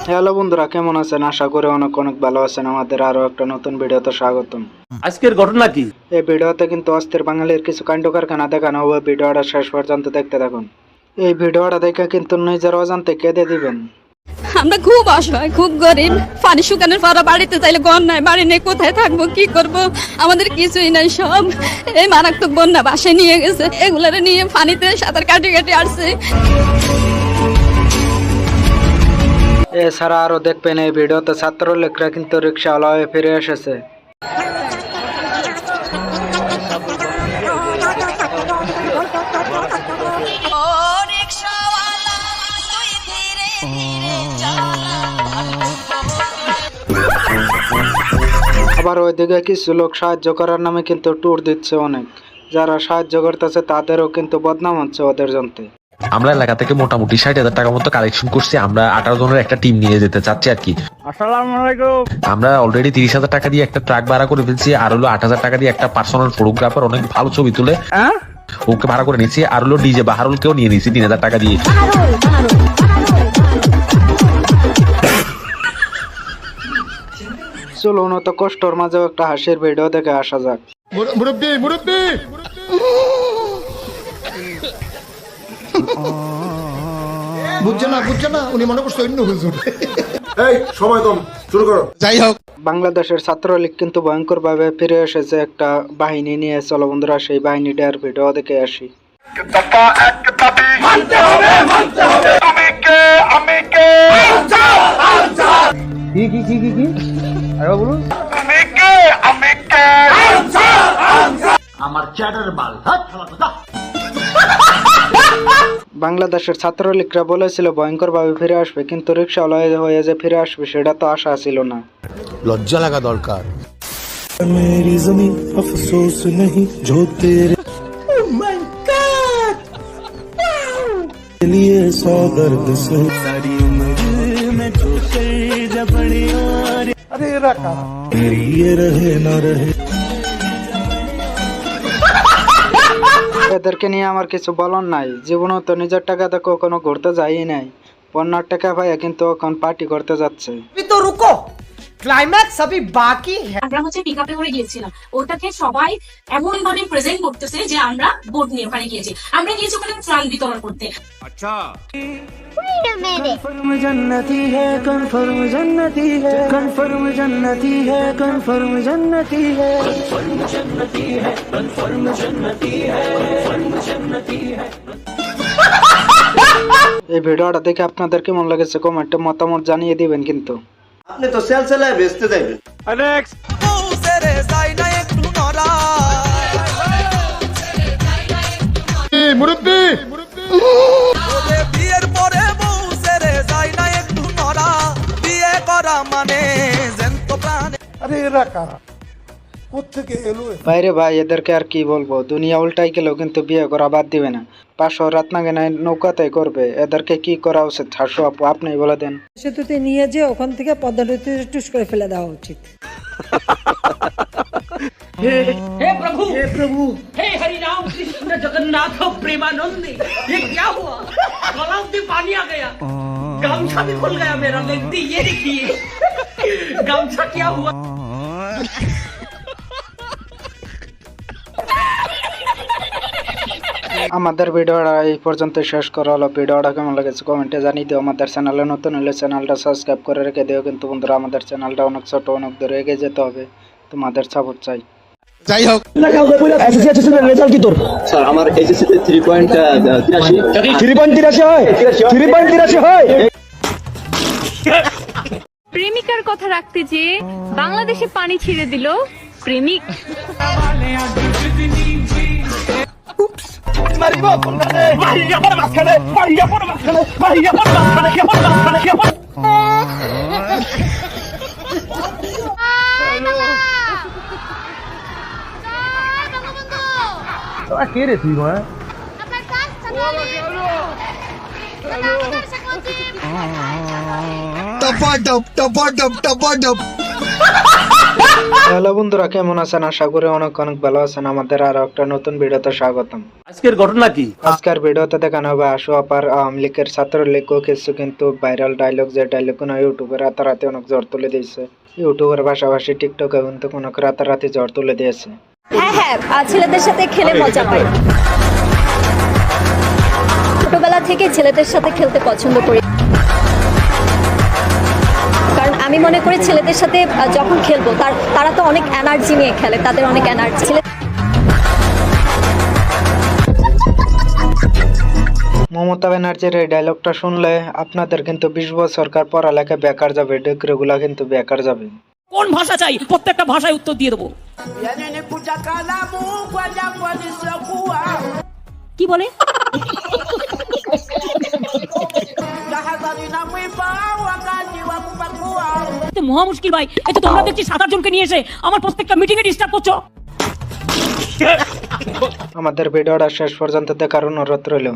Speaker 3: হ্যালো বন্ধুরা, কেমন আছেন? আশা করি অনেক অনেক ভালো আছেন। আমাদের আরো একটা নতুন ভিডিওতে স্বাগতম।
Speaker 5: আজকের ঘটনা কি?
Speaker 3: এই ভিডিওতে কিন্তু অস্থির বাঙালির কিছু কাণ্ড কারখানা দেখানো হবে। ভিডিওটা শেষ পর্যন্ত দেখতে থাকুন। এই ভিডিওটা দেখে কিন্তু নিজের অজান্তে কেঁদে দিবেন।
Speaker 10: আমরা খুব অসহায়, খুব গরিব। পানি শুকানোর পর বাড়িতে চাইলে ঘর নাই, বাড়ি নেই, কোথায় থাকবো, কি করব? আমাদের কিছুই নাই, সব এই মারাত্মক বন্যা বাসায় নিয়ে গেছে। এগুলারে নিয়ে পানিতে সাঁতার কাটে কাটে আসছে।
Speaker 3: এছাড়া আরো দেখবেন এই ভিডিওতে ছাত্রলীগরা কিন্তু রিক্সাওয়ালা হয়ে ফিরে এসেছে। আবার ওইদিকে কিছু লোক সাহায্য করার নামে কিন্তু ট্যুর দিচ্ছে অনেক, যারা সাহায্য করতেছে তাদেরও কিন্তু বদনাম হচ্ছে ওদের জন্যে।
Speaker 17: আমরা এলাকা থেকে মোটামুটি 60,000 টাকার মতো কালেকশন করছি। আমরা 18 জনের একটা টিম নিয়ে যেতে চাচ্ছি আর কি।
Speaker 6: আসসালামু আলাইকুম।
Speaker 17: আমরা অলরেডি 30,000 টাকা দিয়ে একটা ট্রাক ভাড়া করে ফেলছি, আর হলো 8,000 টাকা দিয়ে একটা পার্সোনাল ফটোগ্রাফার অনেক ভালো ছবি তুলে ওকে ভাড়া করে নিচ্ছি, আর হলো ডিজে বাহারুলকেও নিয়ে নিচ্ছি 3,000 টাকা দিয়ে।
Speaker 3: চলো অত কষ্টর মাঝেও একটা হাসির ভিডিও দেখে আসা যাক।
Speaker 4: মুরব্বি মুরব্বি বুঝছে না উনি মনে করছে অন্য হুজুর। এই সময় কম, শুরু করো। যাই হোক,
Speaker 3: বাংলাদেশের ছাত্রলীগ কিন্তু ভয়ঙ্কর ভাবে ফিরে এসেছে একটা বাহিনী নিয়ে। চলো বন্ধুরা সেই বাহিনীটার ভিডিও দেখে আসি।
Speaker 5: আমার চ্যাটার মাল।
Speaker 3: বাংলাদেশের ছাত্রলীগরা বলেছিল ভয়ঙ্কর ভাবে ফিরে আসবে, কিন্তু রিক্সাওয়ালা হয়ে যে ফিরে আসবে সেটা তো আশা ছিল না।
Speaker 4: লজ্জা লাগা দরকার।
Speaker 1: मेरी ज़मीन अफसोस नहीं जो तेरे लिए 100 दर्द से सारी उम्र में जो कर जा बड़ी और
Speaker 4: अरे रखा
Speaker 1: मेरी ये रहे ना रहे।
Speaker 3: এদেরকে নিয়ে আমার কিছু বলার নাই। জীবনে তো নিজের টাকাতে কখনো ঘুরতে যাই নাই, পণ্যার টাকা পাইয়া কিন্তু এখন পার্টি করতে যাচ্ছে।
Speaker 15: তো রুকো, ক্লাইম্যাক্স আবি বাকি হ্যায়।
Speaker 10: আমরা হচ্ছে পিকআপে করে গিয়েছিলাম, ওটাকে সবাই এমন ভাবে প্রেজেন্ট করতেছে যে আমরা বোট নিয়ে ওখানে গিয়েছি। আমরা গিয়েছি ওখানে ত্রাণ বিতরণ করতে।
Speaker 5: আচ্ছা
Speaker 1: कन्फर्म जन्नती है, कन्फर्म जन्नती है, कन्फर्म जन्नती है, कन्फर्म जन्नती है, कन्फर्म जन्नती है, कन्फर्म जन्नती है, कन्फर्म जन्नती है।
Speaker 3: এই ভিডিওটা দেখে আপনাদের কেমন লেগেছে কমেন্টে মতামত জানিয়ে দিবেন কিন্তু।
Speaker 9: আপনি তো সেল সেলায় বেচতে যাবেন।
Speaker 6: নেক্সট
Speaker 4: মুরব্বি
Speaker 6: বিয়ের পরে বউ সেরে যায় না একটু নড়া, বিয়ে করা মানে জ্যান্ত প্রাণে।
Speaker 4: আরে এরা কারা, কোত্থেকে এলো?
Speaker 3: বাইরে ভাই এদেরকে আর কি বলবো, দুনিয়া উল্টাই গেলেও কিন্তু বিয়ে করা বাদ দিবে না। 500 রাত না গেলে নৌকাতে করবে। এদেরকে কি করা উচিত হাসু আপু আপনি বলে দেন।
Speaker 15: সেতুতে নিয়ে যে ওখান থেকে পদ্মা নদীতে টুস করে ফেলে দেওয়া উচিত। हे प्रभु हे हरि राम कृष्ण जगन्नाथ प्रेमानंद, ये क्या हुआ? गलाव में पानी आ गया, गमछा भी खुल गया मेरा। देखती ये देखिए गमछा क्या हुआ।
Speaker 3: আমাদের ভিডিওটা এই পর্যন্ত শেষ করা হলো। ভিডিওটা কেমন লেগেছে কমেন্টে জানিয়ে দিও। আমাদের চ্যানেলে নতুন হলে চ্যানেলটা সাবস্ক্রাইব করে রেখে দিও কিন্তু বন্ধুরা, আমাদের চ্যানেলটা অনেক ছোট, অনেক দূরে এগিয়ে যেতে হবে, তোমাদের সাপোর্ট চাই।
Speaker 4: যাই হোক,
Speaker 9: রেজাল্ট কি তোর? স্যার আমার এইচএসসি তে 3.83 হয়। 3.83 হয়।
Speaker 10: প্রেমিকার কথা রাখতে যে বাংলাদেশে পানি ছিঁড়ে দিল প্রেমিক।
Speaker 6: কে রে তুই?
Speaker 3: হ্যালো বন্ধুরা, কেমন আছেন? আশা করি অনেক অনেক ভালো আছেন। আমাদের আরো একটা নতুন ভিডিওতে স্বাগতম।
Speaker 5: আজকের ঘটনা কি?
Speaker 3: আজকের ভিডিওতে দেখানো হবে আশু আপার আওয়ামী লীগের ছাত্রলীগ কিছু কিন্তু ভাইরাল ডায়লগ, যে ডায়লগ কোনো ইউটিউবে রাতারাতি অনেক জ্বর তুলে দিয়েছে। ইউটিউবের পাশাপাশি টিকটকে কিন্তু অনেক রাতারাতি জ্বর তুলে দিয়েছে।
Speaker 7: হ্যাঁ ছেলেদের সাথে খেলে মজা পাই। ছোটবেলা থেকে ছেলেদের সাথে খেলতে পছন্দ করি, কারণ আমি মনে করি ছেলেদের সাথে যখন খেলবো তারা তো অনেক এনার্জি নিয়ে খেলে, তাদের অনেক এনার্জি।
Speaker 3: মমতা ব্যানার্জির এই ডায়লগটা শুনলে আপনাদের কিন্তু 20 বছরকার পড়ালেখা বেকার যাবে, ডিগ্রিগুলা কিন্তু বেকার যাবে।
Speaker 15: কোন ভাষা চাই প্রত্যেকটা ভাষায় উত্তর দিয়ে দেবো। কি বলে? মহা মুশকিল ভাই, এই তো তোমরা দেখছি 7-8 জনকে নিয়ে এসে আমার প্রত্যেকটা মিটিং এ ডিস্টার্ব করছো।
Speaker 3: আমাদের ভিডিওটা শেষ পর্যন্ত দেখার অনুরোধ রইল।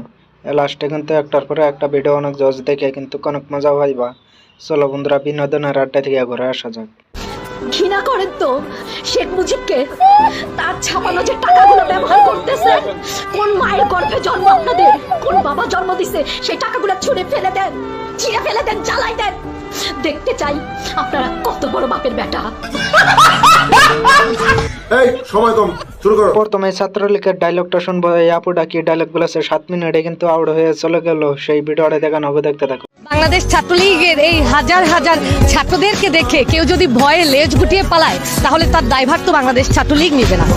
Speaker 3: লাস্টে কিন্তু একটার পরে একটা ভিডিও অনেক জজ দেখে কিন্তু অনেক মজা পাইবা। চলো বন্ধুরা, বিনোদনের আড্ডা থেকে ঘুরে আসা যাক।
Speaker 7: ঘৃণা করেন তো শেখ মুজিবকে? তার ছাপানো যে টাকাগুলো ব্যবহার করতেছে, কোন মায়ের গর্ভে জন্ম আপনাদের, কোন বাবা জন্ম দিছে, সেই টাকাগুলো ছুঁড়ে ফেলে দেন, ছিঁড়ে ফেলে দেন, জ্বালাই দেন। দেখতে চাই আপনারা কত বড় বাপের বেটা।
Speaker 4: এই সময় কম, শুরু করো।
Speaker 3: প্রথমে ছাত্রলীগের ডায়লগটা শুনবো। এই আপুটা কি ডায়লগ বলেছে 7 মিনিটে কিন্তু আউট হয়ে চলে গেল। সেই ভিডিওটা দেখানো হবে, দেখতে থাকো।
Speaker 15: বাংলাদেশ ছাত্রলীগের এই হাজার হাজার ছাত্রদেরকে দেখে কেউ যদি ভয়ে লেজ গুটিয়ে পালায়, তাহলে তার দায়ভার তো বাংলাদেশ ছাত্রলীগ নেবে না।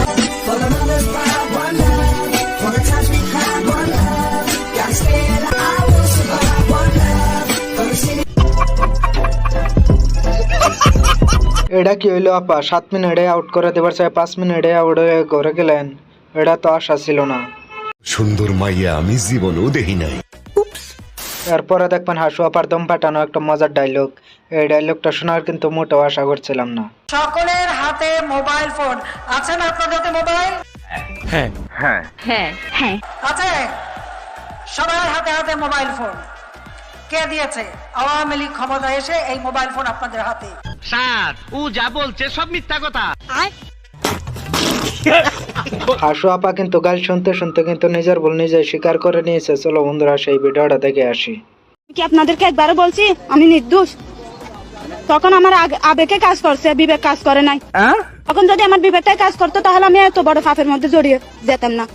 Speaker 3: এটা কি হইলো আপা? 7 মিনিটে আউট করে দেবার চাই 5 মিনিটে আউট হয়ে ঘরে গেলেন। এটা তো আশা ছিল না।
Speaker 18: সুন্দর মাইয়া আমি জীবনেও দেখি নাই।
Speaker 3: এরপরে দেখবেন হাসু আপার দম পাঠানো একটা মজার ডায়লগ। এই ডায়লগটা শোনার কিন্তু মোটেও আশা করছিলাম না।
Speaker 15: সকলের হাতে মোবাইল ফোন আছে না? আপনাদের হাতে মোবাইল?
Speaker 18: হ্যাঁ হ্যাঁ
Speaker 15: হ্যাঁ হ্যাঁ আছে। সবার হাতে হাতে মোবাইল ফোন। কে দিয়েছে? আওয়ামী লীগ ক্ষমতা এসে এই মোবাইল ফোন আপনাদের হাতে।
Speaker 5: স্যার ও যা বলছে সব মিথ্যা কথা।
Speaker 3: হাসু আপা কিন্তু গাল শুনতে শুনতে কিন্তু নিজের ভুল নিজে স্বীকার করে নিয়েছে। চলো বন্ধুরা, সেই ভিডিওটা দেখে আসি।
Speaker 10: কি আপনাদেরকে একবারও বলছি আমি নির্দোষ? তখন আমার আবেগে কাজ করছে, বিবেক কাজ করে নাই। তখন যদি আমার বিবেকটাই কাজ করতো তাহলে আমি এত বড় পাপের মধ্যে জড়িয়ে যেতাম না।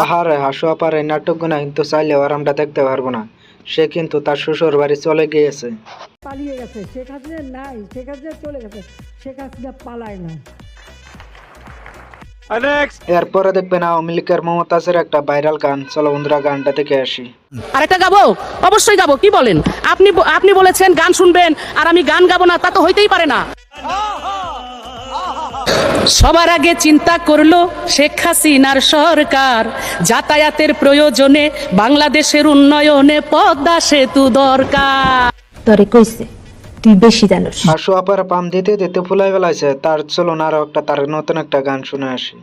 Speaker 3: আহারে, হাসু আপার এই নাটকগুলো কিন্তু চাইলেও আর আমরা দেখতে পারবো না। সে কিন্তু তার শ্বশুর বাড়ি চলে গিয়েছে।
Speaker 15: পালিয়ে গেছে। শেখ হাসিনা নাই, শেখ হাসিনা চলে গেছে, শেখ হাসিনা পালায় না।
Speaker 3: এরপরে দেখবেন আওয়ামী লীগের মমতাজের একটা ভাইরাল গান। চলো বন্ধুরা, গানটা দেখে আসি।
Speaker 15: আরেকটা গাবো? অবশ্যই গাবো। কি বলেন? আপনি বলেছেন গান শুনবেন আর আমি গান গাবো না, তা তো হইতেই পারে না। সবার আগে চিন্তা করলো শেখ হাসিনার সরকার, যাতায়াতের প্রয়োজনে বাংলাদেশের উন্নয়নে পদ্মা সেতু দরকার।
Speaker 7: তোরে কইছে তুই বেশি জানোস।
Speaker 3: হাসু আপার পাম দিতে দিতে ফুলাই বেলাইছে। তার চলো না আরো একটা তার নতুন একটা গান শুনে আসি।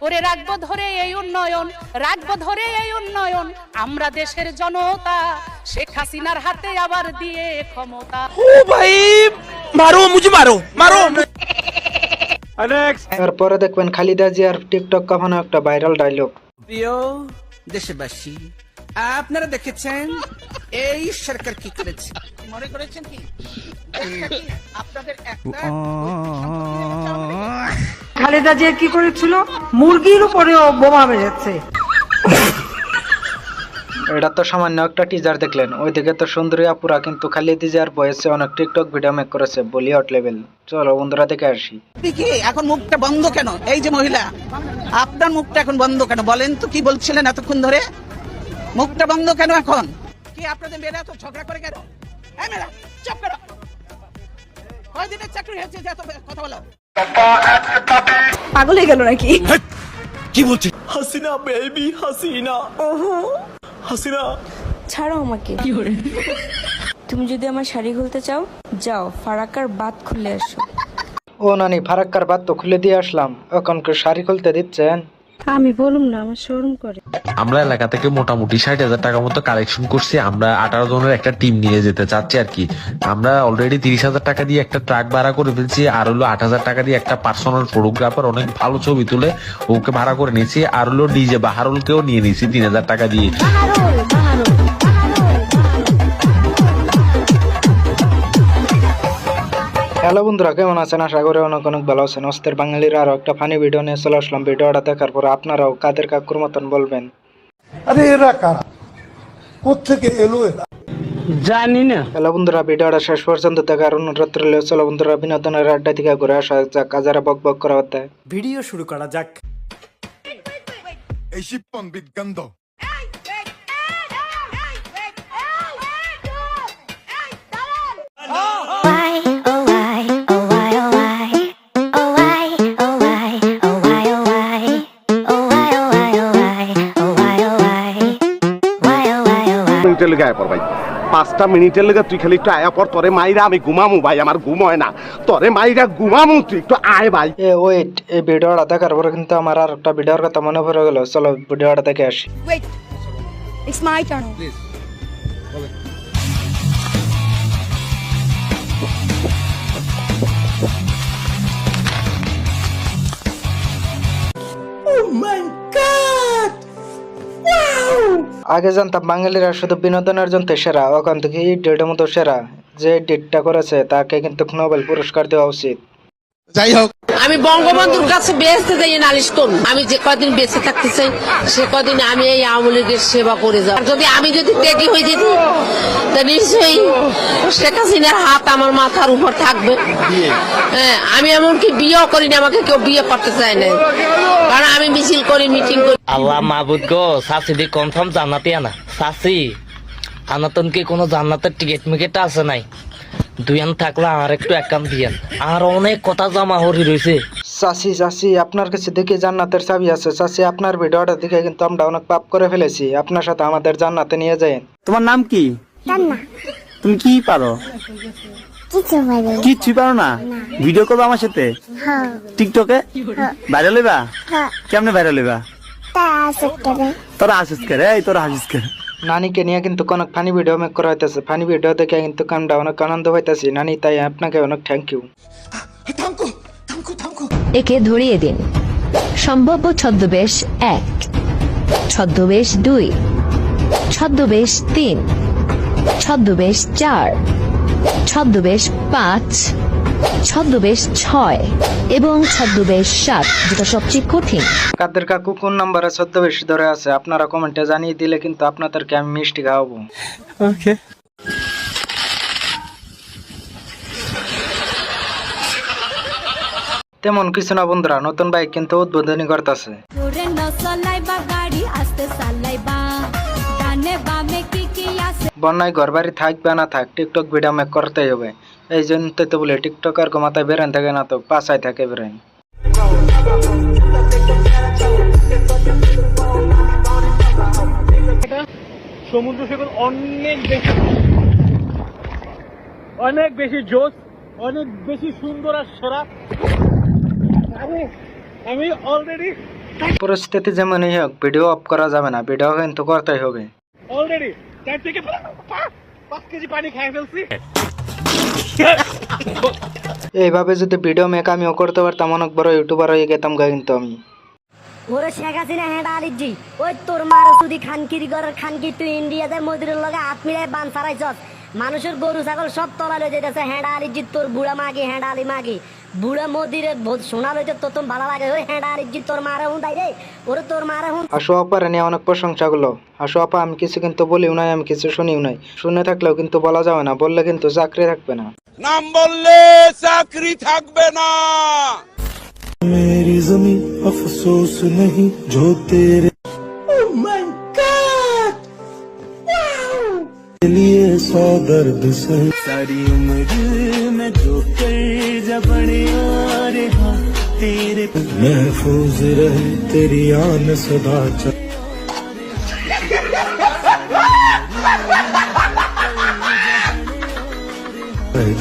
Speaker 15: ওরে রাখবো ধরে এই উন্নয়ন, রাখবো ধরে এই উন্নয়ন, আমরা দেশের জনতা শেখ হাসিনার হাতে আবার দিয়ে ক্ষমতা।
Speaker 5: ও ভাই মারো, মুঝে মারো মারো।
Speaker 3: এরপরে দেখবেন খালিদা জিয়ার টিকটক কাফানো একটা ভাইরাল ডায়লগ।
Speaker 5: প্রিয় দেশবাসী, আপনারা দেখেছেন এই সরকার কি করেছে? মনে করেছেন কি আপনাদের একটা
Speaker 15: খালেদা জিয়া কি করেছিল? মুরগির উপরেও বোমা মেরেছে।
Speaker 3: এটা তো সামান্য একটা টিজার দেখলেন। ওইদিকে তো সুন্দরী আপুরা কিন্তু খালিদা জিয়ার বয়সে অনেক টিকটক ভিডিও মেক করেছে, বলিউড লেভেল। চলো বন্ধুরা দেখে আসি।
Speaker 5: কি এখন মুখটা বন্ধ কেন? এই যে মহিলা, আপনার মুখটা এখন বন্ধ কেন? বলেন তো কি বলছিলেন এতক্ষণ ধরে? মুখটা বন্ধ কেন এখন? কি আপনাদের মেয়েরা তো ঝগড়া করে কেন? এই মেয়েরা চুপ করো। কয়দিনের চাকরি হয়েছে যে এত কথা বলো?
Speaker 10: পাগল হয়ে গেল নাকি?
Speaker 5: কি বলছিস? হাসিনা বেবি, হাসিনা। ওহো হাসিনা,
Speaker 10: ছাড়ো আমাকে। তুমি যদি আমার শাড়ি খুলতে চাও, যাও ফারাক্কার বাত খুলে আসো।
Speaker 3: ও নানি, ফারাক্কার বাদ তো খুলে দিয়ে আসলাম, এখন কি শাড়ি খুলতে দিচ্ছেন?
Speaker 10: আমি বলুম না, আমার শরম করে।
Speaker 17: আমরা এলাকা থেকে মোটামুটি 60,000 টাকা মতো কালেকশন করছি। আমরা 18 জনের একটা টিম নিয়ে যেতে চাচ্ছি আর কি। আমরা অলরেডি 30,000 টাকা দিয়ে একটা ট্রাক ভাড়া করে ফেলছি, আর হলো 8,000 টাকা দিয়ে একটা পার্সোনাল ফটোগ্রাফার অনেক ভালো ছবি তুলে ওকে ভাড়া করে নিয়েছি, আর হলো ডিজে বাহারুলকেও নিয়ে নিয়েছি 3,000 টাকা দিয়ে।
Speaker 3: হ্যালো বন্ধুরা, কেমন আছেন? আশা করি অনেক অনেক ভালো আছেন। অস্তের বাঙালির আরো একটা ফানি ভিডিও নিয়ে চলে আসলাম। ভিডিওটা দেখার পর আপনারাও কাদের কাকুর মতন বলবেন,
Speaker 4: আরে এরা কারা, কোত্থেকে এলো এরা?
Speaker 3: জানি না। হ্যালো বন্ধুরা, ভিডিওটা শেষ পর্যন্ত দেখার অনুরোধ রইল। চলো বন্ধুরা, বিনোদনের আড্ডা থেকে ঘুরে আসা যাক। কাজারা বক বক করা হতে
Speaker 6: ভিডিও শুরু করা যাক।
Speaker 4: এই শিপন বিদ্গন্ধ
Speaker 19: লেগে আয়া পর ভাই 5টা মিনিটের লেগে তুই খালি একটু আয়া পর, তোরে মাইরা আমি ঘুমামু ভাই, আমার ঘুম হয় না, তোরে মাইরা ঘুমামু, তুই একটু আয় ভাই।
Speaker 3: ওয়েট, এই ভিডিওটা দেখার পরে কিন্তু আমার আর একটা ভিডিওর কথা মনে পড়ে গেল, চলো ভিডিওটা দেখে আসি।
Speaker 10: Wait, it's my turn.
Speaker 4: Please
Speaker 3: আগে জানতাম বাঙালিরা শুধু বিনোদনের জন্য সেরা, ওখান থেকে ডেটের মতো সেরা। যে ডেটটা করেছে তাকে কিন্তু নোবেল পুরস্কার দেওয়া উচিত।
Speaker 4: যাই হোক,
Speaker 15: আমি বঙ্গবন্ধুর কাছে বেঁচতে যাই নালিশ করুন। আমি যে কদিন বেঁচে থাকতে চাই সে কদিন আমি এই আওয়ামী লীগের সেবা করে যাব। আমি যদি ত্যাগী হয়ে যেত তা নিশ্চয়ই শেখ হাসিনার হাত আমার মাথার উপর থাকবে। হ্যাঁ, আমি এমনকি বিয়েও করিনি, আমাকে কেউ বিয়ে করতে চায় না, কারণ আমি মিছিল করি, মিটিং করি।
Speaker 20: আল্লাহ মাহবুদ গো, সাসি দি কনফার্ম জান্নাতি আনা। সাসি আনাতন কি কোনো জান্নাতের টিকিট মিকেট আছে নাই? দুইয়ান থাকলে আর একটু একাম দিয়ান, আর অনেক কথা জমা হরি রয়েছে।
Speaker 3: চাচি আপনার কাছে দেখি জান্নাতের চাবি আছে। চাচি, আপনার ভিডিওটা দেখে কিন্তু আমরা অনেক পাপ করে ফেলেছি, আপনার সাথে আমাদের জান্নাতে নিয়ে যাই।
Speaker 6: তোমার নাম কি? তুমি কি পারো? কিচ্ছু পারো না? ভিডিও করবো আমার সাথে টিকটকে? ভাইরাল হইবা? কেমনে ভাইরাল হইবা? তোরা হাসিস করে, এই তোরা হাসিস করে।
Speaker 3: নানিকে নিয়ে কিন্তু অনেক ফানি ভিডিও মেক করা হইতেছে, ফানি ভিডিও দেখে কিন্তু আমরা অনেক আনন্দ হইতেছি। নানি, তাই আপনাকে অনেক থ্যাংক ইউ।
Speaker 7: একে ধরিয়ে দিন। সম্ভাব্য ছদ্মবেশ 1, ছদ্মবেশ 2, ছদ্মবেশ 3, ছদ্মবেশ 4, ছদ্মবেশ 5, ছদ্মবেশ 6 এবং ছদ্মবেশ 7, যেটা সবচেয়ে কঠিন।
Speaker 3: কাদের কাকু কোন নাম্বারে ছদ্মবেশ ধরে আছে আপনারা কমেন্টে জানিয়ে দিলে কিন্তু আপনাদেরকে আমি মিষ্টি খাওয়াবো।
Speaker 6: ওকে।
Speaker 3: তেমন কিছু না বন্ধুরা, নতুন বাইক কিন্তু উদ্বোধনী করতেছে। বন্যায় ঘর বাড়ি থাকবে না থাক, টিকটক ভিডিও মেক করতেই হবে। এই জন্য তো বলে টিকটকার মাথায় বেরেন থাকে না, তো পাশায় থাকে বেরেন।
Speaker 13: সমুদ্র সৈকত অনেক বেশি জোশ, অনেক বেশি সুন্দর আর সেরা। আমি অলরেডি
Speaker 3: পরিস্থিতি যেমনই হোক ভিডিও অফ করা যাবে না, ভিডিও কিন্তু করতেই হবে।
Speaker 13: অলরেডি 4 থেকে 5 কেজি পানি খেয়ে ফেলছি।
Speaker 3: এইভাবে যদি ভিডিও মেক আমিও করতে পারতাম, অনেক বড় ইউটিউবার হয়ে যেতাম কিন্তু আমি।
Speaker 7: ওরে শেখ হাসিনা হেঁটা আলিজি, ওই তোর মার সুদি খানকিরি ঘরের খানকি, তুই ইন্ডিয়াতে মদিরের লগে হাত মিলাই বান সারাইছস। মানুষের গরু ছাগল সব তলা লয়ে যেতেছে। হেঁটা আলিজি তোর বুড়া মাগি, হেঁটা আলি মাগি, বুড়া মদিরে সোনা লইতে তোর তো ভালো লাগে। ওই হেঁটা আলিজি তোর মারে হুঁদাই রে, ওরে তোর মারে হুঁ।
Speaker 3: আশু আপার নিয়ে অনেক প্রশংসা গুলো। আশু আপা, আমি কিছু কিন্তু বলিও নাই, আমি কিছু শুনিও নাই। শুনে থাকলেও কিন্তু বলা যাবে না, বললে কিন্তু চাকরি থাকবে না।
Speaker 14: নাম বললে চাকরি থাকবে না।
Speaker 1: मेरी ज़मीं अफसोस नहीं जो तेरे लिए 100 दर्द से सारी उम्र में जो कर जबड़े रहा तेरे महफूज रहे तेरी आन सदा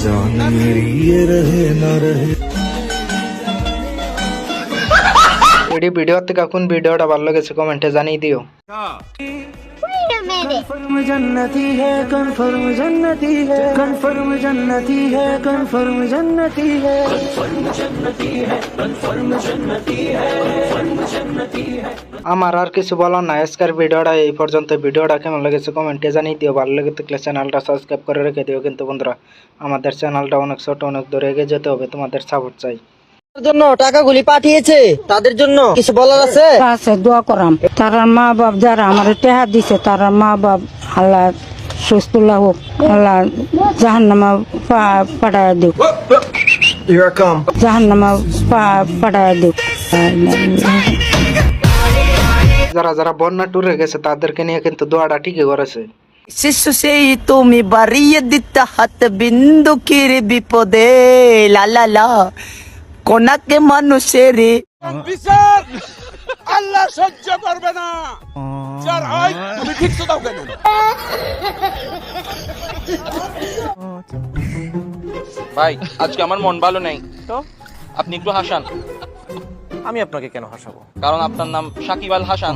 Speaker 1: जान मेरी ये रहे ना रहे।
Speaker 3: এই ভিডিও থেকে কোন ভিডিওটা ভালো লেগেছে কমেন্টে জানিয়ে দিও।
Speaker 1: कन्फर्म जन्नती है, कन्फर्म जन्नती है, कन्फर्म जन्नती है, कन्फर्म जन्नती है, कन्फर्म जन्नती है, कन्फर्म जन्नती है, कन्फर्म जन्नती है।
Speaker 3: আমার আর কিছু বলার নাই, আজকের ভিডিওটা এই পর্যন্ত। ভিডিওটা কেমন লেগেছে কমেন্টে জানিয়ে দিও। ভালো লেগে থাকলে চ্যানেলটা সাবস্ক্রাইব করে রেখে দিও। কিন্তু বন্ধুরা, আমাদের চ্যানেলটা অনেক ছোট, অনেক দূরে এগিয়ে যেতে হবে, তোমাদের সাপোর্ট চাই।
Speaker 15: জন্য টাকাগুলি পাঠিয়েছে তাদের জন্য কিছু বলার আছে?
Speaker 21: আছে, দোয়া করাম। তারা মা বাপ যারা আমার টেহা দিছে, তারা মা বাপ আল্লাহ সুস্থলা হোক, আল্লাহ জাহান্নামা পাঠায় দিও, জাহান্নামা পাঠায় দিও।
Speaker 3: যারা যারা বন্যা টুরে গেছে তাদেরকে নিয়ে কিন্তু দোয়াটা ঠিকই করেছে।
Speaker 15: শিশু সেই তুমি বাড়িয়ে দিতে হাত বিন্দু কিরে বিপদে, লা লা লা কোনাকে মানুষের
Speaker 2: আল্লাহ সহ্য করবে না। যার হয় তুমি ঠিক তো দাও কেন?
Speaker 22: ভাই আজকে আমার মন ভালো নেই, তো আপনি একটু হাসান। আমি আপনাকে কেন হাসাবো? কারণ আপনার নাম সাকিব আল হাসান।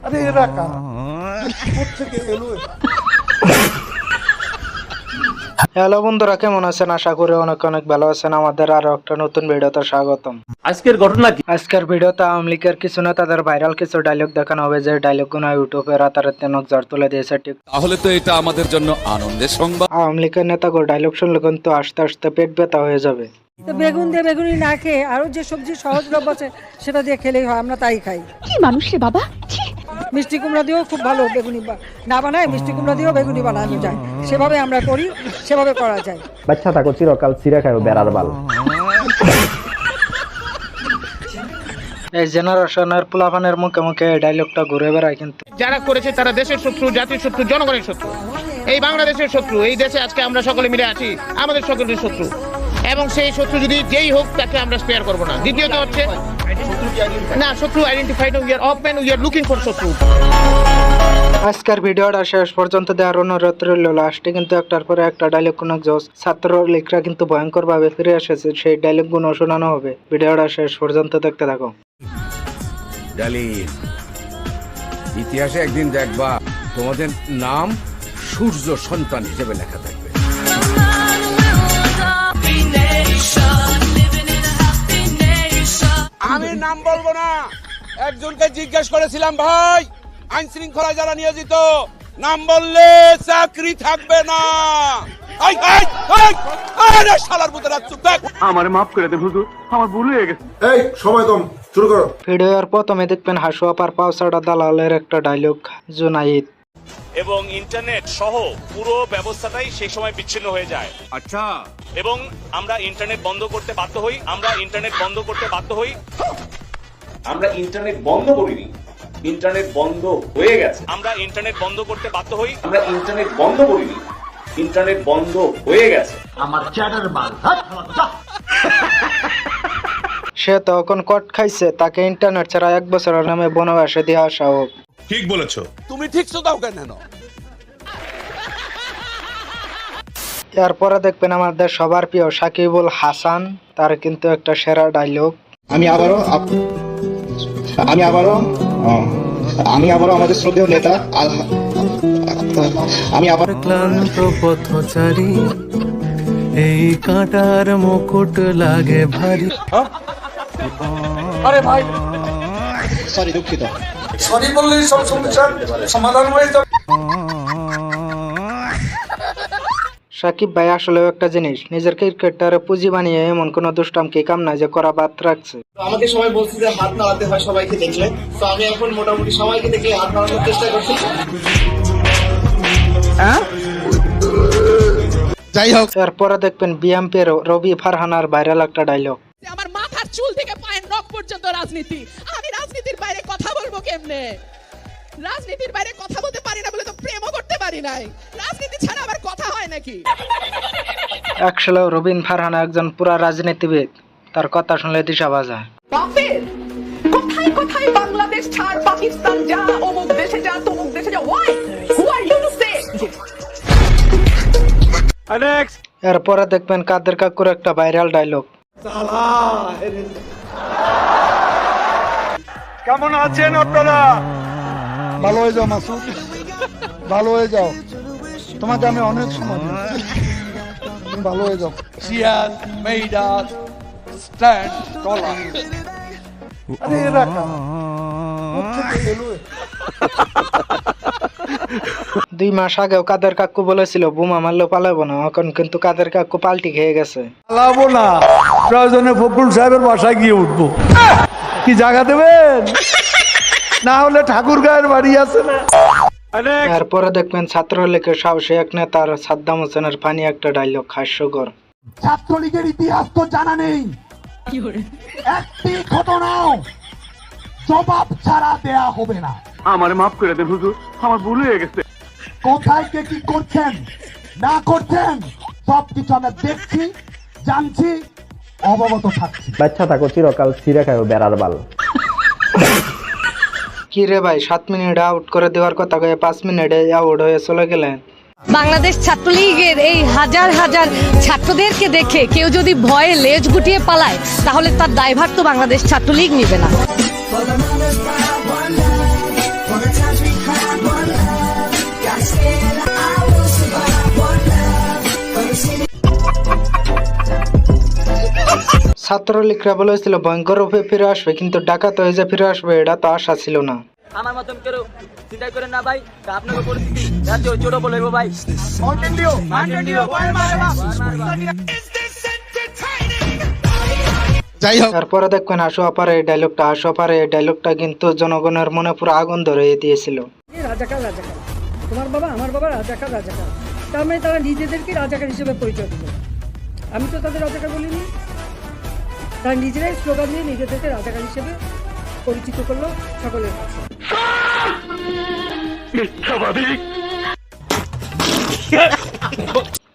Speaker 4: আরে এরা কারা? কোত্থেকে এলো?
Speaker 3: হ্যালো বন্ধুরা, কেমন আছেন? আশা করি অনেক অনেক ভালো আছেন। আমাদের আরো একটা নতুন ভিডিওতে স্বাগতম।
Speaker 22: আজকের ঘটনা কি?
Speaker 3: আজকের ভিডিওতে আওয়ামী লীগের কিছু না তাদের ভাইরাল কিছু ডায়লগ দেখানো হবে, যে ডায়লগ গুলো ইউটিউবে রাতারাতি নজর তুলে দিয়েছে। ঠিক
Speaker 2: তাহলে তো এটা আমাদের জন্য আনন্দের সংবাদ।
Speaker 3: আওয়ামী লীগের নেতাগুলো ডায়লগ শুনলে কিন্তু আস্তে আস্তে পেট ব্যথা হয়ে যাবে।
Speaker 21: তো বেগুন দিয়ে বেগুনি না খেয়ে আরো যে সবজি সহজলভ্য আছে সেটা দিয়ে খেলেই হয়, আমরা তাই খাই।
Speaker 7: কি মানুষ রে বাবা!
Speaker 21: মিষ্টি কুমড়া দিয়েও খুব ভালো বেগুনি না বানায়, মিষ্টি কুমড়া দিয়েও বেগুনি বানানো যায়, সেভাবে আমরা করি, সেভাবে করা যায়।
Speaker 16: বাচ্চা থাকো চিরকাল চিরা খাও বেড়ার বাল।
Speaker 3: এই জেনারেশনের পোলাপানের মুখে মুখে এই ডায়লগটা ঘুরে বেড়ায়। কিন্তু
Speaker 23: যারা করেছে তারা দেশের শত্রু, জাতির শত্রু, জনগণের শত্রু, এই বাংলাদেশের শত্রু। এই দেশে আজকে আমরা সকলে মিলে আছি, আমাদের সকলের শত্রু, এবং সেই শত্রু যদি যেই হোক তাকে আমরা স্পেয়ার করব না। দ্বিতীয়ত হচ্ছে না, শত্রু identified, we are open, we are looking for শত্রু।
Speaker 3: আজকের ভিডিওটা শেষ পর্যন্ত দেওয়ার অনুরোধ রইল। লাস্টে কিন্তু একটার পরে একটা ডায়লগ কোন ছাত্র লীগরা কিন্তু ভয়ঙ্কর ভাবে ফিরে এসেছে, সেই ডায়লগ গুলো শোনানো হবে। ভিডিওটা শেষ পর্যন্ত দেখতে থাকো।
Speaker 2: ইতিহাসে একদিন দেখবা তোমাদের নাম সূর্য সন্তান হিসেবে লেখা থাকবে। আমি নাম বলবো না, একজনকে জিজ্ঞেস করেছিলাম, ভাই আইন শৃঙ্খলায় যারা নিয়োজিত নাম বললে চাকরি থাকবে না।
Speaker 19: আমারে মাফ করে দেন হুজুর, আমার ভুল হয়ে গেছে।
Speaker 4: এই সময় কম, শুরু করো।
Speaker 3: ভিডিওর প্রথমে দেখবেন হাসু আপার পাউসাটা দালালের একটা ডায়লগ, জুনাইদ।
Speaker 24: এবং ইন্টারনেট সহ পুরো ব্যবস্থাটাই সেই সময় বিচ্ছিন্ন হয়ে যায়।
Speaker 2: আচ্ছা,
Speaker 24: এবং আমরা ইন্টারনেট বন্ধ করতে বাধ্য হই। আমরা ইন্টারনেট বন্ধ করিনি, ইন্টারনেট বন্ধ হয়ে গেছে। আমরা ইন্টারনেট বন্ধ করতে বাধ্য হই। আমরা ইন্টারনেট বন্ধ করিনি, ইন্টারনেট বন্ধ হয়ে গেছে। আমার চ্যাটার বাল।
Speaker 3: সে তখন কট খাইছে, তাকে ইন্টারনেট ছাড়া 1 বছরের নামে বনবাসে দিয়ে আসা হোক।
Speaker 2: ঠিক বলেছো তুমি, ঠিক তো দাও কেন?
Speaker 3: এরপরে দেখবেন আমাদের সবার প্রিয় সাকিবুল হাসান, তার কিন্তু একটা সেরা ডায়লগ।
Speaker 25: আমি আবারও আমাদের শ্রদ্ধেয় নেতা আমি আবার
Speaker 1: ক্লান্ত পথচারী, এই কাঁটার মুকুট লাগে ভারী।
Speaker 4: আরে ভাই
Speaker 25: সরি, দুঃখিত।
Speaker 4: সরি বললেই সব সমস্যার সমাধান হয়ে যাবে।
Speaker 3: সাকিব ভাই আসলে একটা জিনিস, নিজের ক্রিকেটারে পুঁজি বানিয়ে এমন কোন দুষ্টামকে কাম নাই যে করা বাদ রাখছে।
Speaker 25: আমাকে সবাই বলছে যে হাত নাড়াতে হয় সবাইকে দেখলে, তো আমি এখন মোটামুটি সবাইকে দেখলে হাত নাড়ানোর চেষ্টা করছি।
Speaker 3: যাই হোক, এরপরে দেখবেন বিএমপির রবি ফারহানার ভাইরাল একটা ডায়লগ।
Speaker 11: আমার মাথার চুল থেকে পায়ের নখ পর্যন্ত রাজনীতি। আমি রাজনীতির বাইরে কথা বলবো কেমনে? রাজনীতির বাইরে কথা বলতে পারি না বলে তো প্রেমও করতে পারি নাই। রাজনীতি ছাড়া আবার কথা হয় নাকি?
Speaker 3: আসলে রবিন ফারহানা একজন পুরা রাজনীতিবিদ, তার কথা শুনলে দিশা বাজা।
Speaker 11: বাপের কোথায় কোথায় বাংলাদেশ ছাড়, পাকিস্তান যা, অমুক দেশে যা, তমুক দেশে যা। Why? Who are you to say?
Speaker 3: এরপরে দেখবেন কাদের কাকুর একটা ভাইরাল ডায়লগ।
Speaker 4: কেমন আছেন আপনারা? ভালো হয়ে যাও মাসুদ, ভালো হয়ে যাও, তোমাকে আমি অনেক সময় দিয়েছি, তুমি ভালো হয়ে যাও।
Speaker 2: She has made us stand taller.
Speaker 4: আরে এরা কারা? কোত্থেকে এলো?
Speaker 3: 2 মাস আগেও কাদের কাকু বলেছিল বোমা মারলে পালাবো না, এখন কিন্তু কাদের কাকু পাল্টি খেয়ে গেছে।
Speaker 1: পালাবো না, প্রয়োজনে ফখরুল সাহেবের বাসায় গিয়ে উঠবো। কি জায়গা দেবেন? না হলে ঠাকুর গায়ের বাড়ি আছে না।
Speaker 3: এরপরে দেখবেন ছাত্রলীগের সাহসী এক নেতার সাদ্দাম হোসেনের ফানি একটা ডায়লগ, হাস্যকর।
Speaker 4: ছাত্রলীগের ইতিহাস তো জানা নেই, একটি ঘটনাও জবাব ছাড়া দেয়া হবে না।
Speaker 19: আমারে মাফ করে দেন হুজুর, আমার ভুল হয়ে গেছে।
Speaker 4: কোথায় কে কি করছেন না করছেন সব কিছু আমরা দেখছি, জানছি, অবগত থাকছি।
Speaker 16: বাচ্চা থাকো চিরকাল ছিঁড়ে খাও বেড়ার বাল।
Speaker 3: কি রে ভাই, 7 মিনিট আউট করে দেওয়ার কথা কয়ে 5 মিনিটে আউট হয়ে চলে গেলেন।
Speaker 15: বাংলাদেশ ছাত্রলীগের এই হাজার হাজার ছাত্রদেরকে দেখে কেউ যদি ভয়ে লেজ গুটিয়ে পালায় তাহলে তার দায়ভার তো বাংলাদেশ ছাত্রলীগ নেবে না।
Speaker 3: ছাত্রলীগরা বলেছিল ভয়ঙ্কর রূপে ফিরে আসবে, কিন্তু ডাকাত হয়ে যে ফিরে আসবে এটা তো আশা ছিল না।
Speaker 5: আমার মতন কেউ চিন্তা করেন না ভাই, আপনাকে পরিস্থিতি ছোট বলবো ভাই।
Speaker 3: তারপরে দেখবেন হাসু আপার এই ডায়লগটা কিন্তু জনগণের মনে পুরো আগুন ধরে দিয়েছিল।
Speaker 8: রাজাকার রাজাকার, তোমার বাবা আমার বাবা রাজাকার রাজাকার, তার মানে তারা নিজেদেরকে রাজাকার হিসেবে পরিচয় দিল। আমি তো তাদের রাজাকার বলিনি, তারা নিজেরাই স্লোগান দিয়ে নিজেদেরকে রাজাকার হিসেবে পরিচিত করলো সকলের কাছে।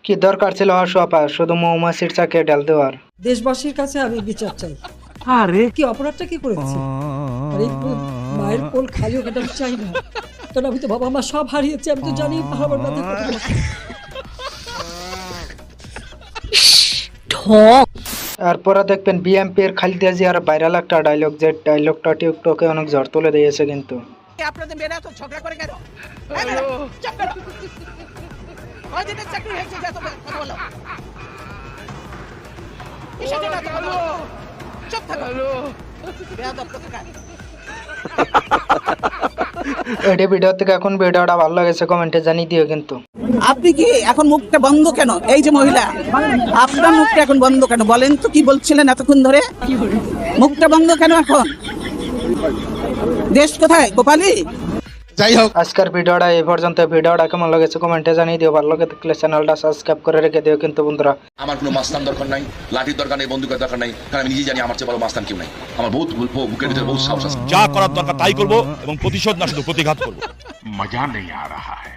Speaker 3: কি দরকার ছিল হাসু আপা শুধু মৌমাছির চাকে ডাল দেওয়ার?
Speaker 8: দেশবাসীর কাছে আমি বিচার চাই। আরে কি অপরাধটা কি করেছি? আরে মায়ের কোল খালি ওকে আমি চাই না, কারণ আমি তো বাবা মা সব হারিয়েছি, আমি তো জানি হারাবার ব্যথা কত।
Speaker 3: তারপরে দেখবেন বিএমপির খালেদা জিয়ার ভাইরাল একটা ডায়লগ, যে ডায়লগটা টিকটকে অনেক ঝড় তুলে দিয়েছে। কিন্তু
Speaker 11: আপনাদের মেয়েরা তো ঝগড়া করে কেন? চাকরি হয়েছে কথা বলো।
Speaker 3: এই ভিডিও থেকে এখন ভিডিওটা ভালো লাগেছে কমেন্টে জানিয়ে দিও। কিন্তু
Speaker 11: আপনি কি এখন মুখটা বন্ধ কেন? এই যে মহিলা, আপনার মুখটা এখন বন্ধ কেন বলেন তো? কি বলছিলেন এতক্ষণ ধরে? মুখটা বন্ধ কেন এখন? দেশ কোথায় গোপালী?
Speaker 3: যাই হোক, আজকের ভিডিওটা এই পর্যন্ত। ভিডিওটা কেমন লাগেছে কমেন্টে জানিয়ে দিও। ভালো লাগে থাকলে চ্যানেলটা সাবস্ক্রাইব করে রেখে দিও। কিন্তু বন্ধুরা,
Speaker 24: আমার কোনো মাস্তান দরকার নাই, লাঠির দরকার নেই, বন্দুকের দরকার নাই, কারণ আমি নিজে জানি আমার চেয়ে বড় মাস্তান কেউ নাই। আমার বহুত বুকের ভিতরে বহুত সাহস আছে।
Speaker 2: যা করার দরকার তাই করবো, এবং প্রতিশোধ না শুধু প্রতিঘাত করবো। মজা নেই আ রাহা হ্যায়।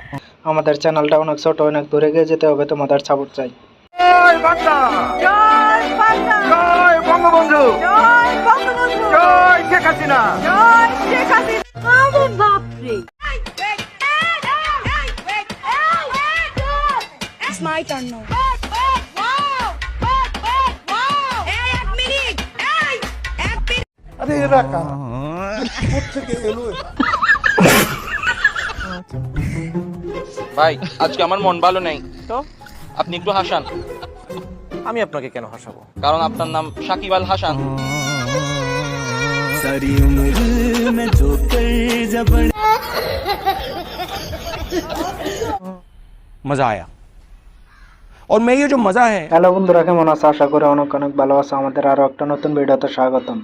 Speaker 3: আমাদের চ্যানেলটা অনেক ছোট, অনেক দূরে গিয়ে যেতে হবে, তোমাদের সাপোর্ট চাই।
Speaker 1: জয় বাংলা, জয় বাংলা, জয় বঙ্গবন্ধু, জয় বঙ্গবন্ধু, জয় শেখ হাসিনা, জয় শেখ হাসিনা। আরে বাপ রে, it's my turn now.
Speaker 4: আরে এরা কারা? কোত্থেকে এলো?
Speaker 22: ভাই আজকে আমার মন ভালো নেই, তো আপনি একটু হাসান। আমি আপনাকে কেন হাসাবো? কারণ আপনার নাম সাকিব আল হাসান।
Speaker 1: सारी उम्र में जो कर जबड़
Speaker 22: मजा आया और मैं ये जो मजा है।
Speaker 3: হ্যালো বন্ধুরা, কেমন আছো? আশা করি অনেক অনেক ভালো আছো। আমাদের আরো একটা নতুন ভিডিওতে স্বাগতম।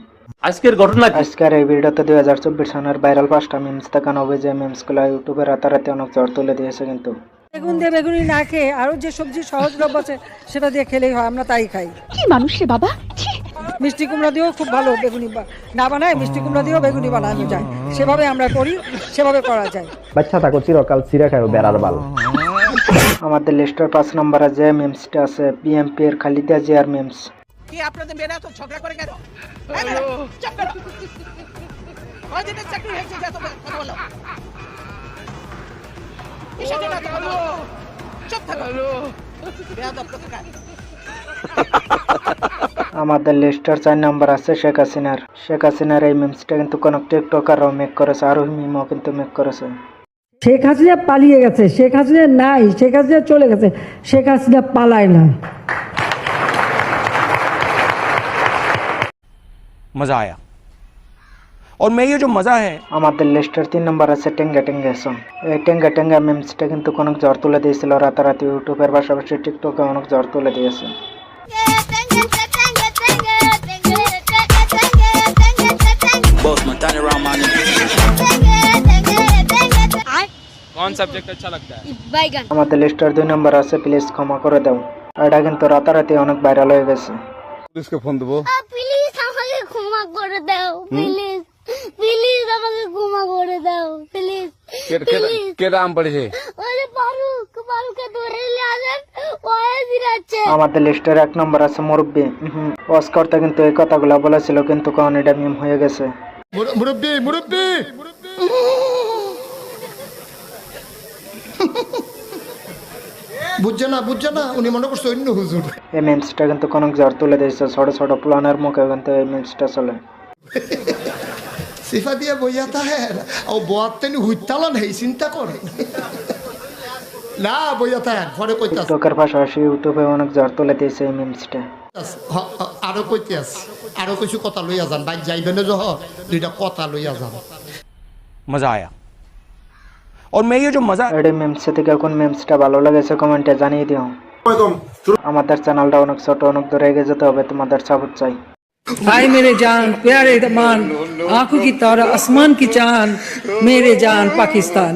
Speaker 22: আজকের ঘটনা,
Speaker 3: আজকের এই ভিডিওতে 2024 সালের ভাইরাল 5টা মিমস দেখানো হবে, যে মিমসগুলো ইউটিউবে রাতারাতি অনেক ঝড় তুলে দিয়েছে। কিন্তু
Speaker 8: বেগুন দিয়ে বেগুনি না খেয়ে আরো যে সবজি সহজলভ্য আছে সেটা দিয়ে খেলেই হয়, আমরা তাই খাই।
Speaker 7: কি মানুষ রে বাবা!
Speaker 8: মিষ্টি কুমড়া দিয়েও খুব ভালো বেগুনি না বানায়, মিষ্টি কুমড়া দিয়েও বেগুনি বানানো যায়, সেভাবে আমরা করি, সেভাবে করা যায়।
Speaker 16: বাচ্চা থাকো চিরকাল ছিঁড়ে খাও বেড়ার বাল।
Speaker 3: আমাদের লিস্টের 5 নম্বরে যে মিমসটা আছে বিএমপির খালেদা জিয়ার মিমস।
Speaker 11: কি আপনাদের মেয়েরা তো ঝগড়া করে কেন? চাকরি হয়েছে কথা বলো।
Speaker 3: আমাদের লিস্টের 4 নম্বর আছে শেখ হাসিনার এই মিমসটা কিন্তু কোন টিকটকারও মেক করেছে, আর মিমও কিন্তু মেক করেছে।
Speaker 8: শেখ হাসিনা পালিয়ে গেছে, শেখ হাসিনা নাই, শেখ হাসিনা চলে গেছে, শেখ হাসিনা পালায় না।
Speaker 22: मजा आया और मैं ये जो मजा है।
Speaker 3: আমাদের লিস্টের 3 নম্বর আছে টেঙ্গা টেঙ্গা সং। এই টেঙ্গা টেঙ্গা মিমসটা কিন্তু অনেক ঝড় তুলে দিয়েছিল রাতারাতি, ইউটিউবের পাশাপাশি টিকটকে অনেক ঝড় তুলে দিয়েছে।
Speaker 22: कौन सब्जेक्ट अच्छा लगता है?
Speaker 3: আমাদের লিস্টের 2 নম্বর আছে প্লিজ ক্ষমা করে দাও। এটা কিন্তু রাতারাতি অনেক ভাইরাল হয়ে গেছে।
Speaker 4: পুলিশকে ফোন দেবো।
Speaker 9: প্লিজ আমাকে ক্ষমা করে দাও, প্লিজ প্লিজ আমাকে ক্ষমা করে দাও, প্লিজ।
Speaker 22: কে নাম পড়েছে?
Speaker 9: ওরে ফারুক বালুকে ধরে নিয়ে আসেন ওয়ে জিরাচ্ছে।
Speaker 3: আমাদের লিস্টের 1 নম্বর আছে মুরব্বি। অস্কারটা কিন্তু এই কথাগুলো বলেছিল, কিন্তু কারণ এটা মিম হয়ে গেছে।
Speaker 4: মুরব্বি মুরব্বি বুঝছে না উনি মনে করছে অন্য হুজুর।
Speaker 3: এই মিমসটা কিন্তু কোন জ্বর তুলে দিয়েছে, ছোট ছোট প্লানের মুখে কিন্তু এই মিমসটা চলে।
Speaker 4: সিফা দিয়ে বইয়া তাহে ও বোয়াতেন হুইতালান হেই চিন্তা করে না বইয়া তাহে পরে কইতাছ।
Speaker 3: টিকটকের পাশাপাশি ইউটিউবে অনেক জ্বর তুলে দিয়েছে এই মিমসটা।
Speaker 4: আরো কইতে আছে, আরো কিছু কথা লইয়া যান, বাইক যাইবেন যহ দুইটা কথা লইয়া যান।
Speaker 10: মজা আয়া और मैं ये जो मजा
Speaker 3: এই মিমস থেকে কোন মিমসটা ভালো লেগেছে কমেন্টে জানিয়ে দিও। আমাদের চ্যানেলটা অনেক ছোট, অনেক দূরে এগিয়ে যেতে হবে, তোমাদের সাপোর্ট চাই।
Speaker 8: हाय मेरे जान प्यारे दमान आंखों की तारा आसमान की चांद मेरे जान Pakistan.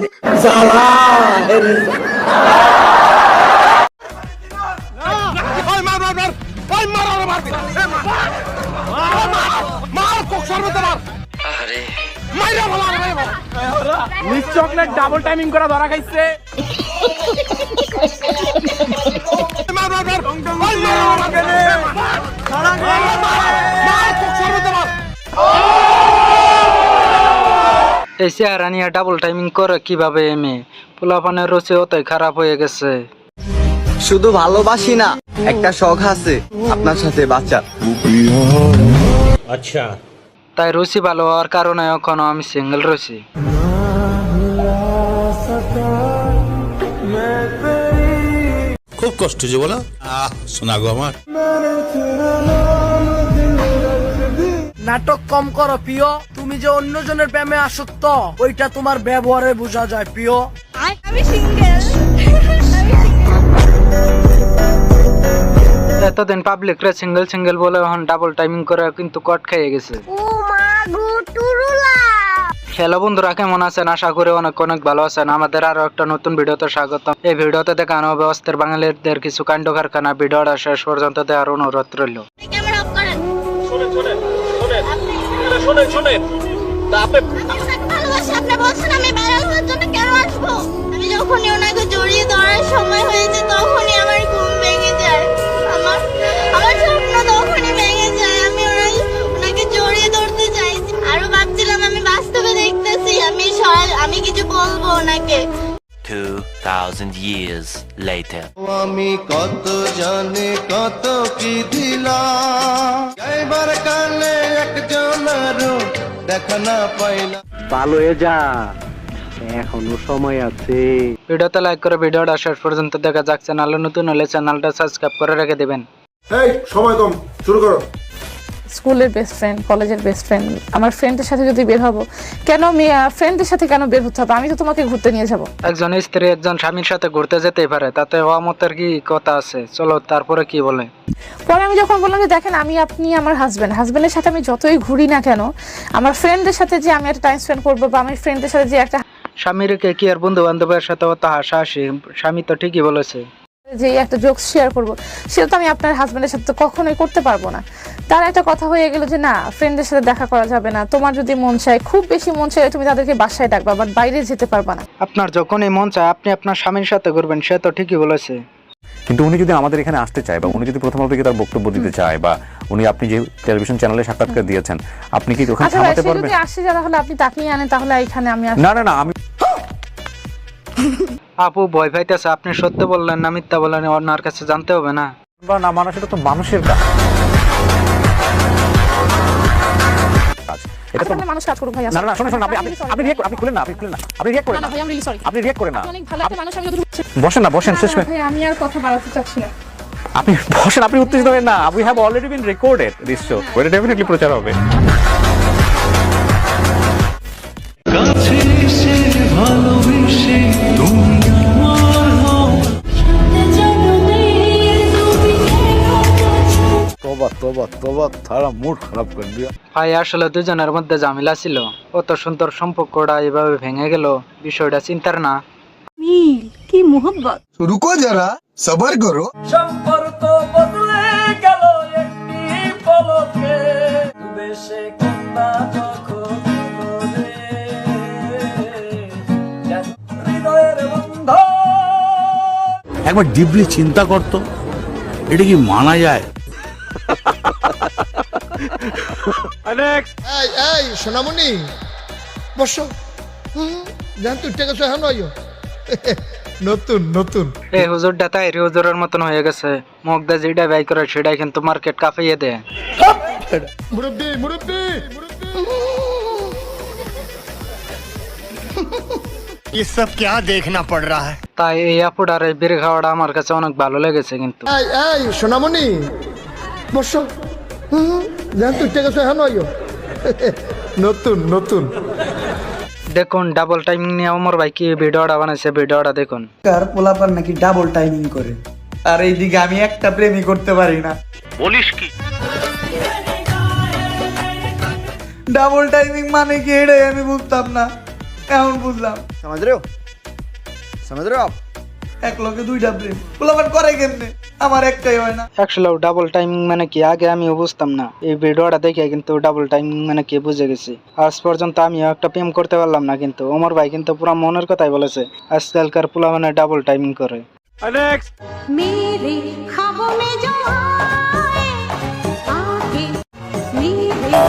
Speaker 23: Miss chocolate double timing করা ধরা খাইছে।
Speaker 3: এই চেহারা নিয়ে ডাবল টাইমিং করে কিভাবে এমে? পোলাপানের রুচি অতই খারাপ হয়ে গেছে।
Speaker 12: শুধু ভালোবাসি না, একটা শখ আছে আপনার সাথে বাচ্চা।
Speaker 3: আচ্ছা, তাই রুচি ভালো হওয়ার কারণে এখনো আমি সিঙ্গেল রয়েছি।
Speaker 17: খুব কষ্ট যে বলো শোনা গো আমার।
Speaker 6: নাটক কম করো প্রিয়, তুমি যে অন্যজনের প্রেমে আসক্ত ওইটা তোমার ব্যবহারে বোঝা যায় প্রিয়।
Speaker 9: আমি সিঙ্গেল।
Speaker 3: এতদিন পাবলিক রে সিঙ্গেল সিঙ্গেল বলে এখন ডাবল টাইমিং করে কিন্তু কট খেয়ে গেছে।
Speaker 9: ও মা গো টুরুলা।
Speaker 3: হ্যালো বন্ধুরা, কেমন আছেন? আশা করি অনেক অনেক ভালো আছেন। আমাদের আরো একটা নতুন ভিডিওতে স্বাগত। এই ভিডিওতে দেখানো হবে অস্থির বাঙালিদের কিছু কাণ্ড কারখানা। ভিডিওটা শেষ পর্যন্ত দেখার অনুরোধ রইল।
Speaker 9: ক্যামেরা অফ করেন।
Speaker 22: শোনেন তা আপনি
Speaker 9: ভালোবাসি, আপনি বলছেন আমি ভাইরাল হওয়ার জন্য কেন আসবো? আমি যখনই ওনাকে জড়িয়ে ধরার সময় হয়েছে তখনই আমার ঘুম ভেঙে যায়, আমার স্বপ্ন তখনই ভেঙে যায়। আমি ওনাকে জড়িয়ে ধরতে চাইছি, আরো ভাবছিলাম আমি বাস্তবে দেখতেছি, আমি কিছু বলবো ওনাকে।
Speaker 18: 2000 years later.
Speaker 12: আমি কত জানে কত কি দিলাম, এবার কালে একজনেরও দেখা না পাইলাম।
Speaker 16: ভালো হয়ে যা, এখনো সময় আছে।
Speaker 3: ভিডিওতে লাইক করে ভিডিওটা শেষ পর্যন্ত দেখা যাক। চ্যানেলে নতুন হলে চ্যানেলটা সাবস্ক্রাইব করে রেখে দিবেন।
Speaker 4: এই সময় কম, শুরু করো।
Speaker 11: স্কুলের বেস্ট ফ্রেন্ড, কলেজের বেস্ট ফ্রেন্ড, আমার ফ্রেন্ডের সাথে যদি বের হবো, কেন ফ্রেন্ডের সাথে কেন বের হতে হবে? আমি তো তোমাকে ঘুরতে নিয়ে যাবো।
Speaker 3: একজন স্ত্রী একজন স্বামীর সাথে ঘুরতে যেতেই পারে, তাতে অমতের কি কথা আছে? চলো তারপরে কি বলে।
Speaker 11: পরে আমি যখন বললাম যে দেখেন আপনি আমার হাজবেন্ডের সাথে আমি যতই ঘুরি না কেন, আমার ফ্রেন্ডের সাথে যে আমি একটা টাইম স্পেন্ড করবো বা আমার ফ্রেন্ডের সাথে যে একটা
Speaker 3: স্বামীরকে কি আর বন্ধু বান্ধবের সাথে অত হাসাহাসি? স্বামী তো ঠিকই বলেছে,
Speaker 11: যে একটা জোকস শেয়ার করবো, সেটা তো আমি আপনার হাজবেন্ডের সাথে তো কখনোই করতে পারবো না। তার একটা কথা হয়ে গেল যে না, ফ্রেন্ডের সাথে দেখা করা যাবে না, তোমার যদি মন চায়, খুব বেশি মন চায়, তুমি তাদেরকে বাসায় ডাকবা, বাট বাইরে যেতে পারবা না।
Speaker 3: আপনার যখনই মন চায় আপনি আপনার স্বামীর সাথে ঘুরবেন, সে তো ঠিকই বলেছে।
Speaker 20: কিন্তু উনি যদি আমাদের এখানে আসতে চায় বা উনি যদি প্রথম থেকে তার বক্তব্য দিতে চায়, বা উনি আপনি যে টেলিভিশন চ্যানেলে সাক্ষাৎকার দিয়েছেন, আপনি কি ওখানে থামাতে পারবেন?
Speaker 11: যদি আসে তাহলে আপনি তাকে নিয়ে আনেন, তাহলে এখানে আমি
Speaker 20: না না না, আমি
Speaker 3: আপু ভয় পাইতেছে। আপনি সত্য বললেন না মিথ্যা বললেন ওনার কাছে জানতে হবে না?
Speaker 20: বা না মানা, সেটা তো মানুষের কাজ। এটা তো
Speaker 11: মানুষ কাজ করুক ভাই।
Speaker 20: না না শুনুন, আপনি রিঅ্যাক্ট খুলেন না, আপনি খুলেন না, আপনি রিঅ্যাক্ট করেন না
Speaker 11: ভাই, আমি রিয়েলি সরি।
Speaker 20: আপনি রিঅ্যাক্ট করেন না।
Speaker 11: অনেক ভালো একটা মানুষ, আমি
Speaker 20: বসেন না, বসেন, শেষ
Speaker 11: ভাই, আমি আর কথা বাড়াতে চাচ্ছি না।
Speaker 20: আপনি বসেন, আপনি উত্তেজিত হবেন না। We have already been recorded this show, এটা ডেফিনেটলি প্রচার হবে।
Speaker 3: ভাই আসলে দুজনের মধ্যে ঝামেলা ছিল, কত সুন্দর সম্পর্কটা এভাবে ভেঙে গেল, বিষয়টা চিন্তার না।
Speaker 7: মিল কি মোহব্বত।
Speaker 4: রুকো যারা, সবার করো।
Speaker 6: সম্পর্ক বদলে গেল একটি পলকে, দেশে কন্যা যখন বলে, হৃদয়ের বন্ধন
Speaker 17: একবার ডিপলি চিন্তা করতো এটা কি মানা যায়?
Speaker 4: এই এই সোনামণি বসো জান তুই টেকে এখন নতুন নতুন
Speaker 3: এই হুজুরটা তাই হুজুরের মতন হয়ে গেছে, মুখদা যেটা ব্যয় করে সেটাই কিন্তু মার্কেট কাঁপিয়ে দেয়।
Speaker 4: মুরব্বি মুরব্বি
Speaker 13: ये सब क्या देखना पड़ रहा है?
Speaker 3: তাই এই আপুটার এই বীর খাওয়াটা আমার কাছে অনেক ভালো লেগেছে কিন্তু।
Speaker 4: এই এই সোনামণি বসো জান তুই টেকে এখন নতুন নতুন
Speaker 3: দেখুন ডাবল টাইমিং নিয়ে আমার ভাই কি ভিডিওটা বানাইছে, ভিডিওটা দেখুন।
Speaker 6: কার পোলাপান নাকি ডাবল টাইমিং করে, আর এইদিকে আমি একটা প্রেমই করতে পারি না।
Speaker 13: বলিস কি?
Speaker 6: ডাবল টাইমিং মানে কি এটাই আমি বুঝতাম না, এখন বুঝলাম।
Speaker 12: समझ रहे हो? समझ रहे हो आप?
Speaker 6: এক লোকে দুইটা প্রেম পোলাপান করে কেমনে, আমার একটাই হয় না।
Speaker 3: আসলে ডাবল টাইমিং মানে কি আগে আমিও বুঝতাম না, এই ভিডিওটা দেখে কিন্তু ডাবল টাইমিং মানে কি বুঝে গেছি। আজ পর্যন্ত আমিও একটা প্রেম করতে পারলাম না, কিন্তু ওমর ভাই কিন্তু পুরো মনের কথাই বলেছে আজকালকার পোলা মানে ডাবল টাইমিং করে।
Speaker 9: मेरे ख्वाबों में जो आए आके मेरे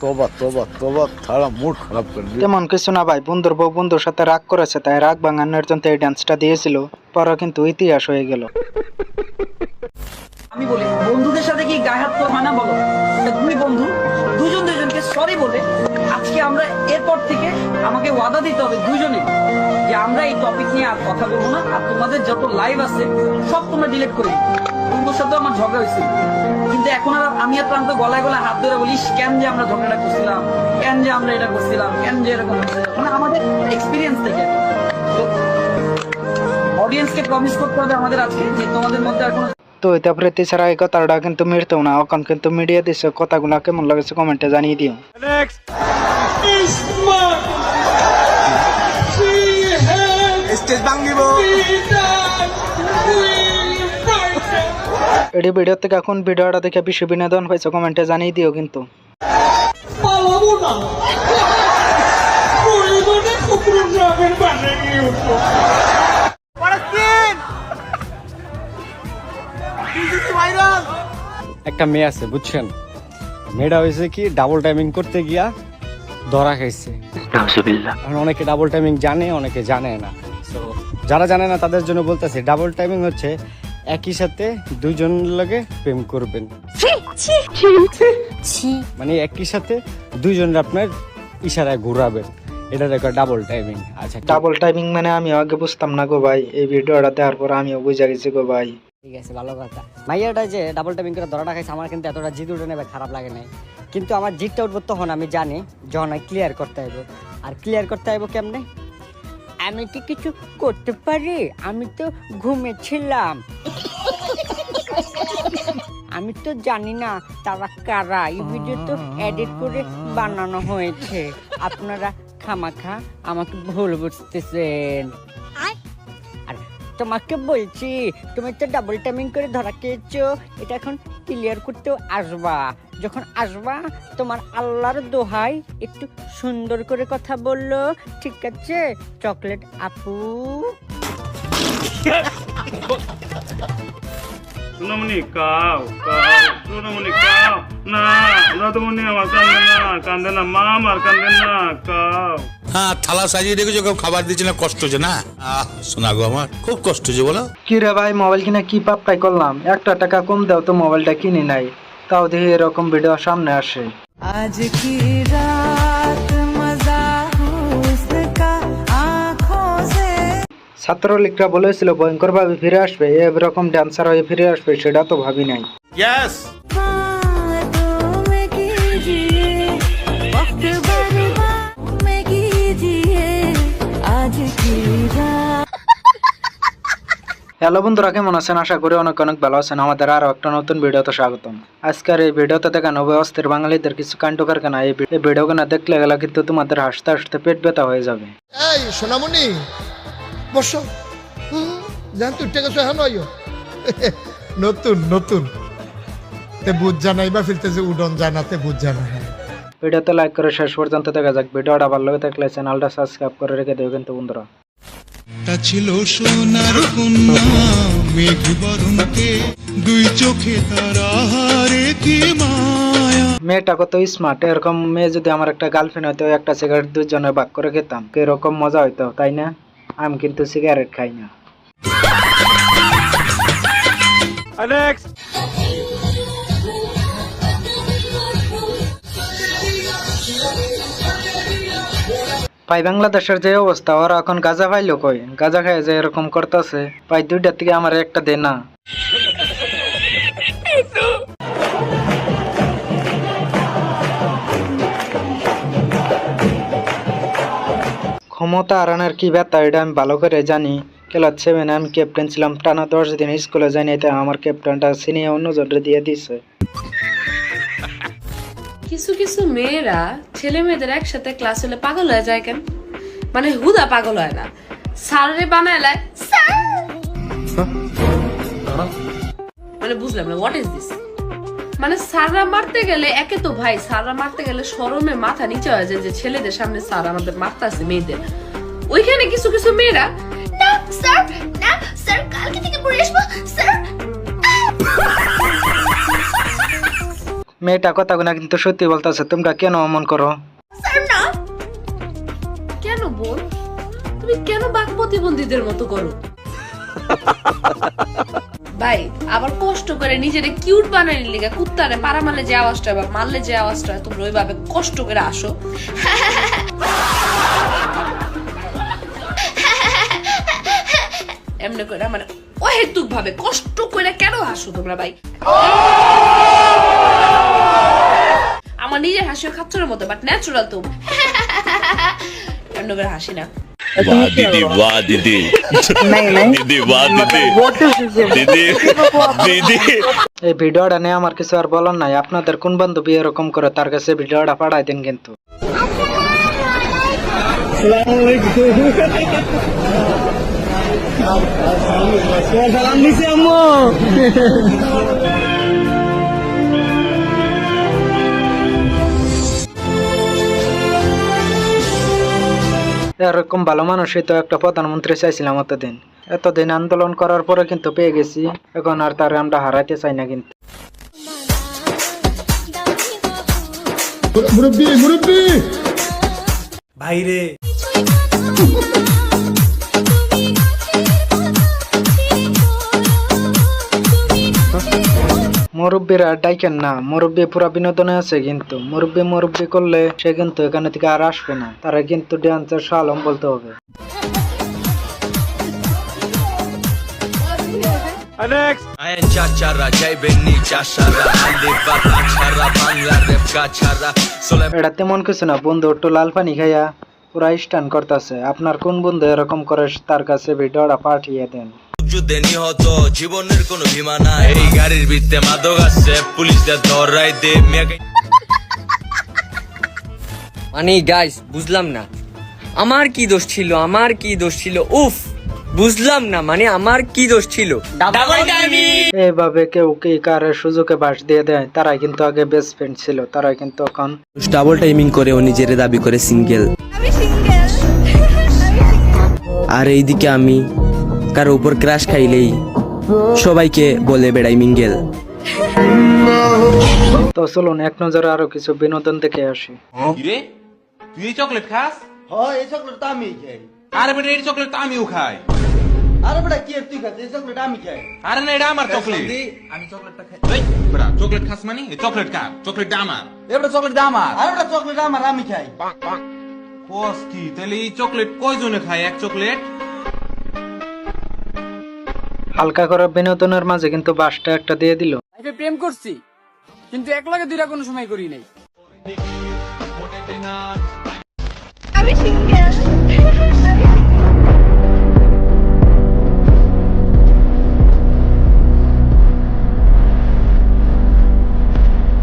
Speaker 17: तोबा तोबा तोबा थारा मूड खराब कर दिया।
Speaker 3: তেমন কিছু না ভাই, বন্ধুর বউ বন্ধুর সাথে রাগ করেছে, তাই রাগ ভাঙানোর জন্য এই ডান্সটা দিয়েছিল, পরে কিন্তু ইতিহাস হয়ে গেল।
Speaker 5: আমি বলি বন্ধুদের সাথে কি গায়ে হাত তোলা হয় না বলো? দুই বন্ধু দুজন দুজনকে সরি বলে আজকে আমরা এরপর থেকে আমাকে ওয়াদা দিতে হবে দুজনে যে আমরা এই টপিক নিয়ে আর কথা বলবো না, আর তোমাদের যত লাইভ আছে সব তোমরা ডিলিট করে দিও। বন্ধুর সাথেও আমার ঝগড়া হয়েছিল, কিন্তু এখন আর আমি আর প্রান্ত গলায় গলায় হাত ধরে বলিস কেন যে আমরা ঝগড়াটা করছিলাম, কেন যে আমরা এটা করছিলাম, কেন যে এরকম হচ্ছে, মানে আমাদের এক্সপিরিয়েন্স থেকে অডিয়েন্সকে প্রমিস করতে হবে আমাদের আজকে যে তোমাদের মধ্যে আর কোনো।
Speaker 3: তো তারপরে তেছাড়া এই কথাটা কিন্তু মিটতেও না, এখন কিন্তু মিডিয়া দিচ্ছে, কথাগুলো কেমন লাগছে কমেন্টে জানিয়ে দিও। এটি ভিডিও থেকে এখন ভিডিওটা দেখে বেশি বিনোদন হয়েছে কমেন্টে জানিয়ে দিও কিন্তু।
Speaker 14: একটা মেয়ে আছে বুঝছেন, মেয়েটা হয়েছে কি ডাবল টাইমিং করতে গিয়া ধরা খাইছে। এখন অনেকে ডাবল টাইমিং জানে, অনেকে জানে না। তো যারা জানে না তাদের জন্য বলতেছে ডাবল টাইমিং হচ্ছে একই সাথে দুইজন লগে প্রেম করবেন, মানে একই সাথে দুইজন আপনার ইশারায় ঘুরাবেন, এটা দেখো ডাবল টাইমিং। আচ্ছা
Speaker 3: ডাবল টাইমিং মানে আমি আগে বুঝতাম না গো ভাই, এই ভিডিওটা দেওয়ার পর আমিও বুঝে গেছি গো ভাই।
Speaker 5: ঠিক আছে, ভালো কথা। মাইয়াটা যে ডাবল টাইমিং করে ধরাটা খাইছে আমার কিন্তু এতটা জিদ উঠে নেবে, খারাপ লাগে নাই, কিন্তু আমার জিদটা উঠবো তখন আমি জানি যখন ক্লিয়ার করতে হইব। আর ক্লিয়ার করতে হইব কেমনে? আমি কি কিছু করতে পারি? আমি তো ঘুমেছিলাম, আমি তো জানি না তারা কারা, এই ভিডিও তো এডিট করে বানানো হয়েছে, আপনারা খামাখা আমাকে ভুল বুঝতেছেন। আর তোমাকে বলছি তুমি তো ডাবল টাইমিং করে ধরা খেয়েছো, এটা এখন ক্লিয়ার করতেও আসবা, যখন আসবা তোমার আল্লাহর দোহাই একটু সুন্দর করে কথা বললো, ঠিক আছে চকলেট আপু?
Speaker 19: সোনামণি কাও কাও, সোনামণি কাও না, রাতমণি আমার কান্দে না, মা আমার কান্দে না, কাও।
Speaker 17: হ্যাঁ থালা সাজিয়ে রেখেছো, কেউ খাবার দিচ্ছে না, কষ্ট হচ্ছে না? শোনা গো আমার খুব কষ্ট হচ্ছে বলো।
Speaker 3: কি রে ভাই, মোবাইল কিনে কি পাপটাই করলাম, একটা টাকা কম দাও তো মোবাইলটা কিনে নাই, তাও দেখি এরকম ভিডিও সামনে আসে।
Speaker 1: আজ কি রাত মজা হুস্ন কা আঁখোं से।
Speaker 3: ছাত্রলীগরা বলেছিল ভয়ঙ্কর ভাবে ফিরে আসবে, এরকম ডান্সার হয়ে ফিরে আসবে, সেটা তো ভাবি নাই।
Speaker 17: ইয়েস
Speaker 3: হ্যালো বন্ধুরা, কেমন আছেন? আশা করি অনেক অনেক ভালো আছেন। আমাদের আরো একটা নতুন ভিডিওতে স্বাগতম। আজকের এই ভিডিওতে দেখানো হবে অস্থির বাঙালিদের কিছু কাণ্ড কারখানা। এই ভিডিওগুলো দেখলে গেলে কিন্তু তোমাদের হাসতে হাসতে পেট ব্যথা হয়ে যাবে।
Speaker 4: এই সোনামণি বসো জান তুই টেকে এখন নতুন নতুন তে বুঝ জানাই বা ফিরতে যে উডন জানাতে বুঝ জানা।
Speaker 3: ভিডিওতে লাইক করে শেষ পর্যন্ত দেখা যাক। ভিডিওটা ভালো লাগে থাকলে চ্যানেলটা সাবস্ক্রাইব করে রেখে দেবে কিন্তু বন্ধুরা।
Speaker 2: ছিল সোনার কন্যা মেঘ বরণকে দুই চোখে তারারে কি মায়া।
Speaker 3: মেয়েটা কত স্মার্ট, এরকম মেয়ে যদি আমার একটা গার্লফ্রেন্ড হতো, একটা সিগারেট দুজনে ভাগ করে খেতাম, এরকম মজা হইতো, তাই না? আমি কিন্তু সিগারেট খাই না। ভাই বাংলাদেশের যে অবস্থা, ওরা এখন গাঁজা পাইলো কই? গাঁজা খায় যে এরকম করতেছে, ভাই দুইটার থেকে আমার একটা দে না। ক্ষমতা হারানোর কি ব্যথা এটা আমি ভালো করে জানি। ক্লাস 7 আমি ক্যাপ্টেন ছিলাম, টানা 10 দিন স্কুলে যাইনি, তাই আমার ক্যাপ্টেনটা ছিনিয়ে অন্যজনকে দিয়ে দিছে।
Speaker 15: কিছু কিছু মেয়েরা ছেলে মেয়েদের একসাথে ক্লাস হলে পাগল হয়ে যায় কেন? মানে হুদা পাগল হয় না, স্যারে বানায় লাই মানে বুঝলাম না, হোয়াট ইজ দিস? মানে সাররা মারতে গেলে একে তো ভাই সাররা মারতে গেলে শরমে মাথা নিচে হয়ে যায় যে ছেলেদের সামনে স্যার আমাদের মারতে আছে মেয়েদের। ওইখানে কিছু কিছু মেয়েরা
Speaker 9: না স্যার, না স্যার, কালকে থেকে পড়ে আসবো স্যার।
Speaker 3: মেয়েটা কথাগুলো কিন্তু সত্যি বলতেছে, তোমরা কেন অমন করো?
Speaker 9: স্যার না।
Speaker 15: কেন বোন, তুমি কেন বাক প্রতিবন্ধীদের মতো করো? ভাই আবার কষ্ট করে নিজের কিউট বানানোর লিগে কুত্তারে পাড়া মারলে যে আওয়াজটা হয় বা মারলে যে আওয়াজটা হয়, তোমরা ওইভাবে কষ্ট করে আসো। এমনি করে মানে অহেতুক ভাবে কষ্ট করে কেন হাসো তোমরা ভাই? আমার নিজের হাসিও খাচ্ছরের মতো, বাট ন্যাচুরাল তো। এমনি করে হাসি না।
Speaker 17: वाह दीदी, वाह दीदी, दीदी वाह दीदी, दीदी दीदी।
Speaker 3: এই ভিডিওটা নিয়ে আমার কিছু আর বলার নাই। আপনাদের কোন বান্ধবী এরকম করে তার কাছে ভিডিওটা পাঠাই দিন কিন্তু। এরকম ভালো মানুষই তো একটা প্রধানমন্ত্রী চাইছিলাম এতদিন আন্দোলন করার পরে কিন্তু পেয়ে গেছি, এখন আর তার আমরা হারাইতে চাই না কিন্তু।
Speaker 6: ভাইরে
Speaker 3: মুরব্বীরা ডাইকেন না, মুরব্বী পুরা বিনোদনে আছে, কিন্তু মুরব্বী করলে সে কিন্তু এখানে থেকে আর আসবে না, তারা কিন্তু ড্যান্সের শালম বলতে হবে। এটা তেমন কিছু না, বন্ধু একটু লাল পানি খাইয়া পুরা স্ট্যান্ড করতেছে। আপনার কোন বন্ধু এরকম করে, তার কাছে ভিডিওটা পাঠিয়ে দেন।
Speaker 21: যুদ্ধে নিহত জীবনের কোনো বীমা নাই, এই গাড়ির ভিতরে মাদক আছে, পুলিশদের ধরাই দে।
Speaker 24: মানে গাইস বুঝলাম না আমার কি দোষ ছিল, আমার কি দোষ ছিল, উফ বুঝলাম না, মানে আমার কি দোষ ছিল?
Speaker 3: এইভাবে কেউ কি কারের সুযোগে বাস দিয়ে দেয়, তারাই কিন্তু আগে বেস্ট ফ্রেন্ড ছিল, তারাই কিন্তু এখন
Speaker 24: ডাবল টাইমিং করে ও নিজের দাবি করে সিঙ্গেল। আর এইদিকে আমি কারো উপর ক্রাশ খাইলেই সবাইকে বলে বেড়াই মিঙ্গেল।
Speaker 3: তো চলুন এক নজরে আরো কিছু বিনোদন দেখে আসি।
Speaker 10: কিরে তুই এই চকলেট খাস?
Speaker 6: হ্যাঁ এই চকলেট তো আমি খাই।
Speaker 10: আরে বেটা এই চকলেট তো আমিও খাই।
Speaker 6: আরে বেটা কি তুই খাস? এই চকলেট আমি খাই।
Speaker 10: আরে না এটা আমার চকলেট, আমি চকলেটটা খাই। এই বেটা চকলেট খাস মানে এই চকলেট কার? চকলেটটা আমার।
Speaker 6: এবারে চকলেট আমার। আরে বেটা চকলেট আমার, আমি খাই।
Speaker 10: কোস কি তাহলে এই চকলেট কয়জনে খায় এক চকলেট?
Speaker 3: হালকা করে বিনোদনের মাঝে কিন্তু বাসটা একটা দিয়ে দিল।
Speaker 25: লাইফে প্রেম করছি কিন্তু এক লাগে দুইটা কোনো সময় করি নাই।
Speaker 9: আমি সিঙ্গেল।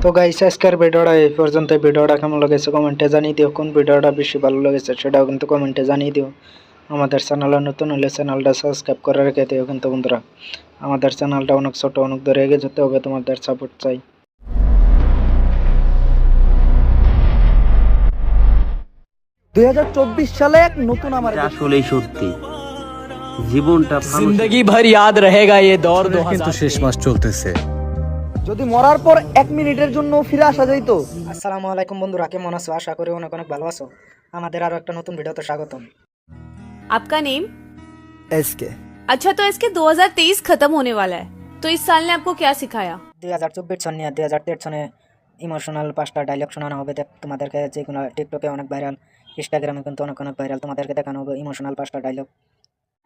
Speaker 3: তো গাইস আজকের ভিডিওটা এই পর্যন্ত। ভিডিওটা কেমন লেগেছে কমেন্টে জানিয়ে দিও, কোন ভিডিওটা বেশি ভালো লেগেছে সেটাও কিন্তু কমেন্টে জানিয়ে দিও। আমাদের চ্যানেলে নতুন হলে চ্যানেলটা সাবস্ক্রাইব করে রেখে দিও কিন্তু বন্ধুরা। আমাদের চ্যানেলটা অনেক ছোট, অনেক দূরে এগিয়ে যেতে হবে, তোমাদের সাপোর্ট চাই।
Speaker 6: 2024 সালে এক নতুন আমার
Speaker 8: আসলেই সত্যি জীবনটা
Speaker 24: जिंदगी भर याद रहेगा ये दौर
Speaker 14: কিন্তু শেষ মাস চলতেছে।
Speaker 6: যদি মরার পর 1 মিনিটের জন্য ফিরে আসা যাইতো।
Speaker 3: আসসালামু আলাইকুম বন্ধুরা, কেমন আছো? আশা করি অনেক অনেক ভালো আছো। আমাদের আরো একটা নতুন ভিডিওতে স্বাগতম।
Speaker 16: आपका नेम?
Speaker 6: এসকে।
Speaker 16: अच्छा, तो इसके 2023 खत्म होने वाला है, तो इस साल ने आपको क्या सिखाया?
Speaker 3: 2024 সন নিয়ে 2023 সনে ইমোশনাল 5টা ডায়লগ শোনানো হবে তোমাদেরকে, যেগুলো টিকটকে অনেক ভাইরাল, इंस्टाग्राम কিন্তু অনেক অনেক ভাইরাল। তোমাদেরকে দেখানো হবে ইমোশনাল 5টা ডায়লগ।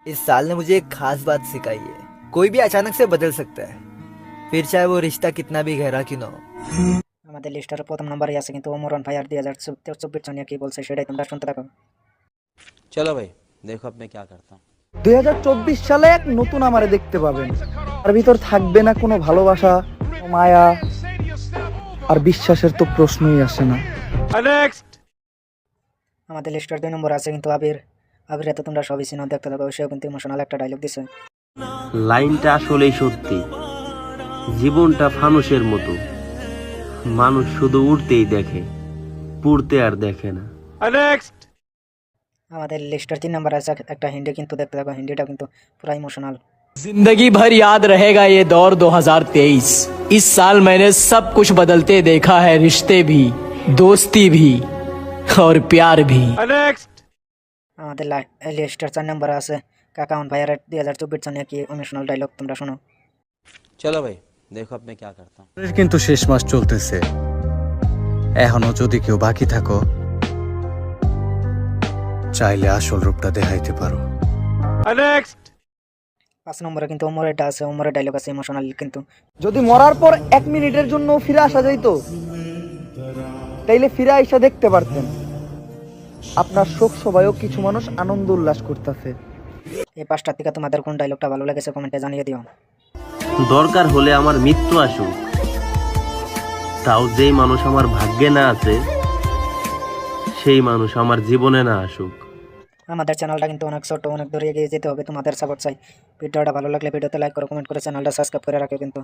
Speaker 18: इस साल ने मुझे एक खास बात सिखाई है, कोई भी अचानक से बदल सकता है, फिर चाहे वो रिश्ता कितना भी गहरा क्यों ना हो।
Speaker 3: আমাদের লিস্টের প্রথম নম্বরে আছে কিন্তু ওমরান ভাই আর 2024 সনে কি বলছে সেটাই তোমরা শুনতে থাকো।
Speaker 8: चलो भाई देखो अब मैं क्या करता हूँ।
Speaker 6: 2024 সালে এক নতুন আমারে দেখতে পাবেন। তার ভিতর থাকবে না কোনো ভালোবাসা, মায়া আর বিশ্বাসের তো প্রশ্নই আসে না।
Speaker 3: আমাদের লিস্টের 2 নম্বরে আছে কিন্তু আবির তো তোমরা সবই চিনো, দেখতে থাকো। সেও কিন্তু ইমোশনাল একটা ডায়লগ দিছে।
Speaker 8: লাইনটা আসলেই সত্যি, জীবনটা ফানুসের মতো, মানুষ শুধু উড়তেই দেখে, পুড়তে আর দেখে না।
Speaker 3: আমাদের লিস্টের 3 নম্বরে আছে একটা হিন্দি, কিন্তু দেখতে থাকো। হিন্দিটা কিন্তু পুরো ইমোশনাল।
Speaker 24: जिंदगी भर याद रहेगा ये दौर 2023। इस साल मैंने सब कुछ बदलते देखा है, रिश्ते भी, दोस्ती भी और प्यार भी।
Speaker 3: আমাদের লিস্টের 4 নম্বরে আছে কাকাউন ভাইয়ার 2024 সনে কি ইমোশনাল ডায়লগ, তোমরা শোনো।
Speaker 8: चलो भाई देखो अब मैं क्या करता हूँ।
Speaker 14: কিন্তু শেষ মাস চলতেছে, এখনো যদি কেউ বাকি থাকো, চাইলে আসল রূপটা দেখাইতে পারো।
Speaker 3: 5 নম্বরে কিন্তু ওমরেরটা আছে, ওমরের ডায়লগ আছে ইমোশনাল কিন্তু।
Speaker 6: যদি মরার পর 1 মিনিটের জন্য ফিরে আসা যাইতো, তাইলে ফিরে আইসা দেখতে পারতেন আপনার শোক সভায়ও কিছু মানুষ আনন্দ উল্লাস করতেছে।
Speaker 3: এই 5টা থেকে তোমাদের কোন ডায়লগটা ভালো লেগেছে কমেন্টে জানিয়ে দিও।
Speaker 8: দরকার হলে আমার মৃত্যু আসুক, তাও যেই মানুষ আমার ভাগ্যে না আছে সেই মানুষ আমার জীবনে না আসুক।
Speaker 3: আমাদের চ্যানেলটা কিন্তু অনেক ছোট, অনেক দূরে এগিয়ে যেতে হবে, তোমাদের সাপোর্ট চাই। ভিডিওটা ভালো লাগলে ভিডিওতে লাইক করো, কমেন্ট করে চ্যানেলটা সাবস্ক্রাইব করে রাখো কিন্তু।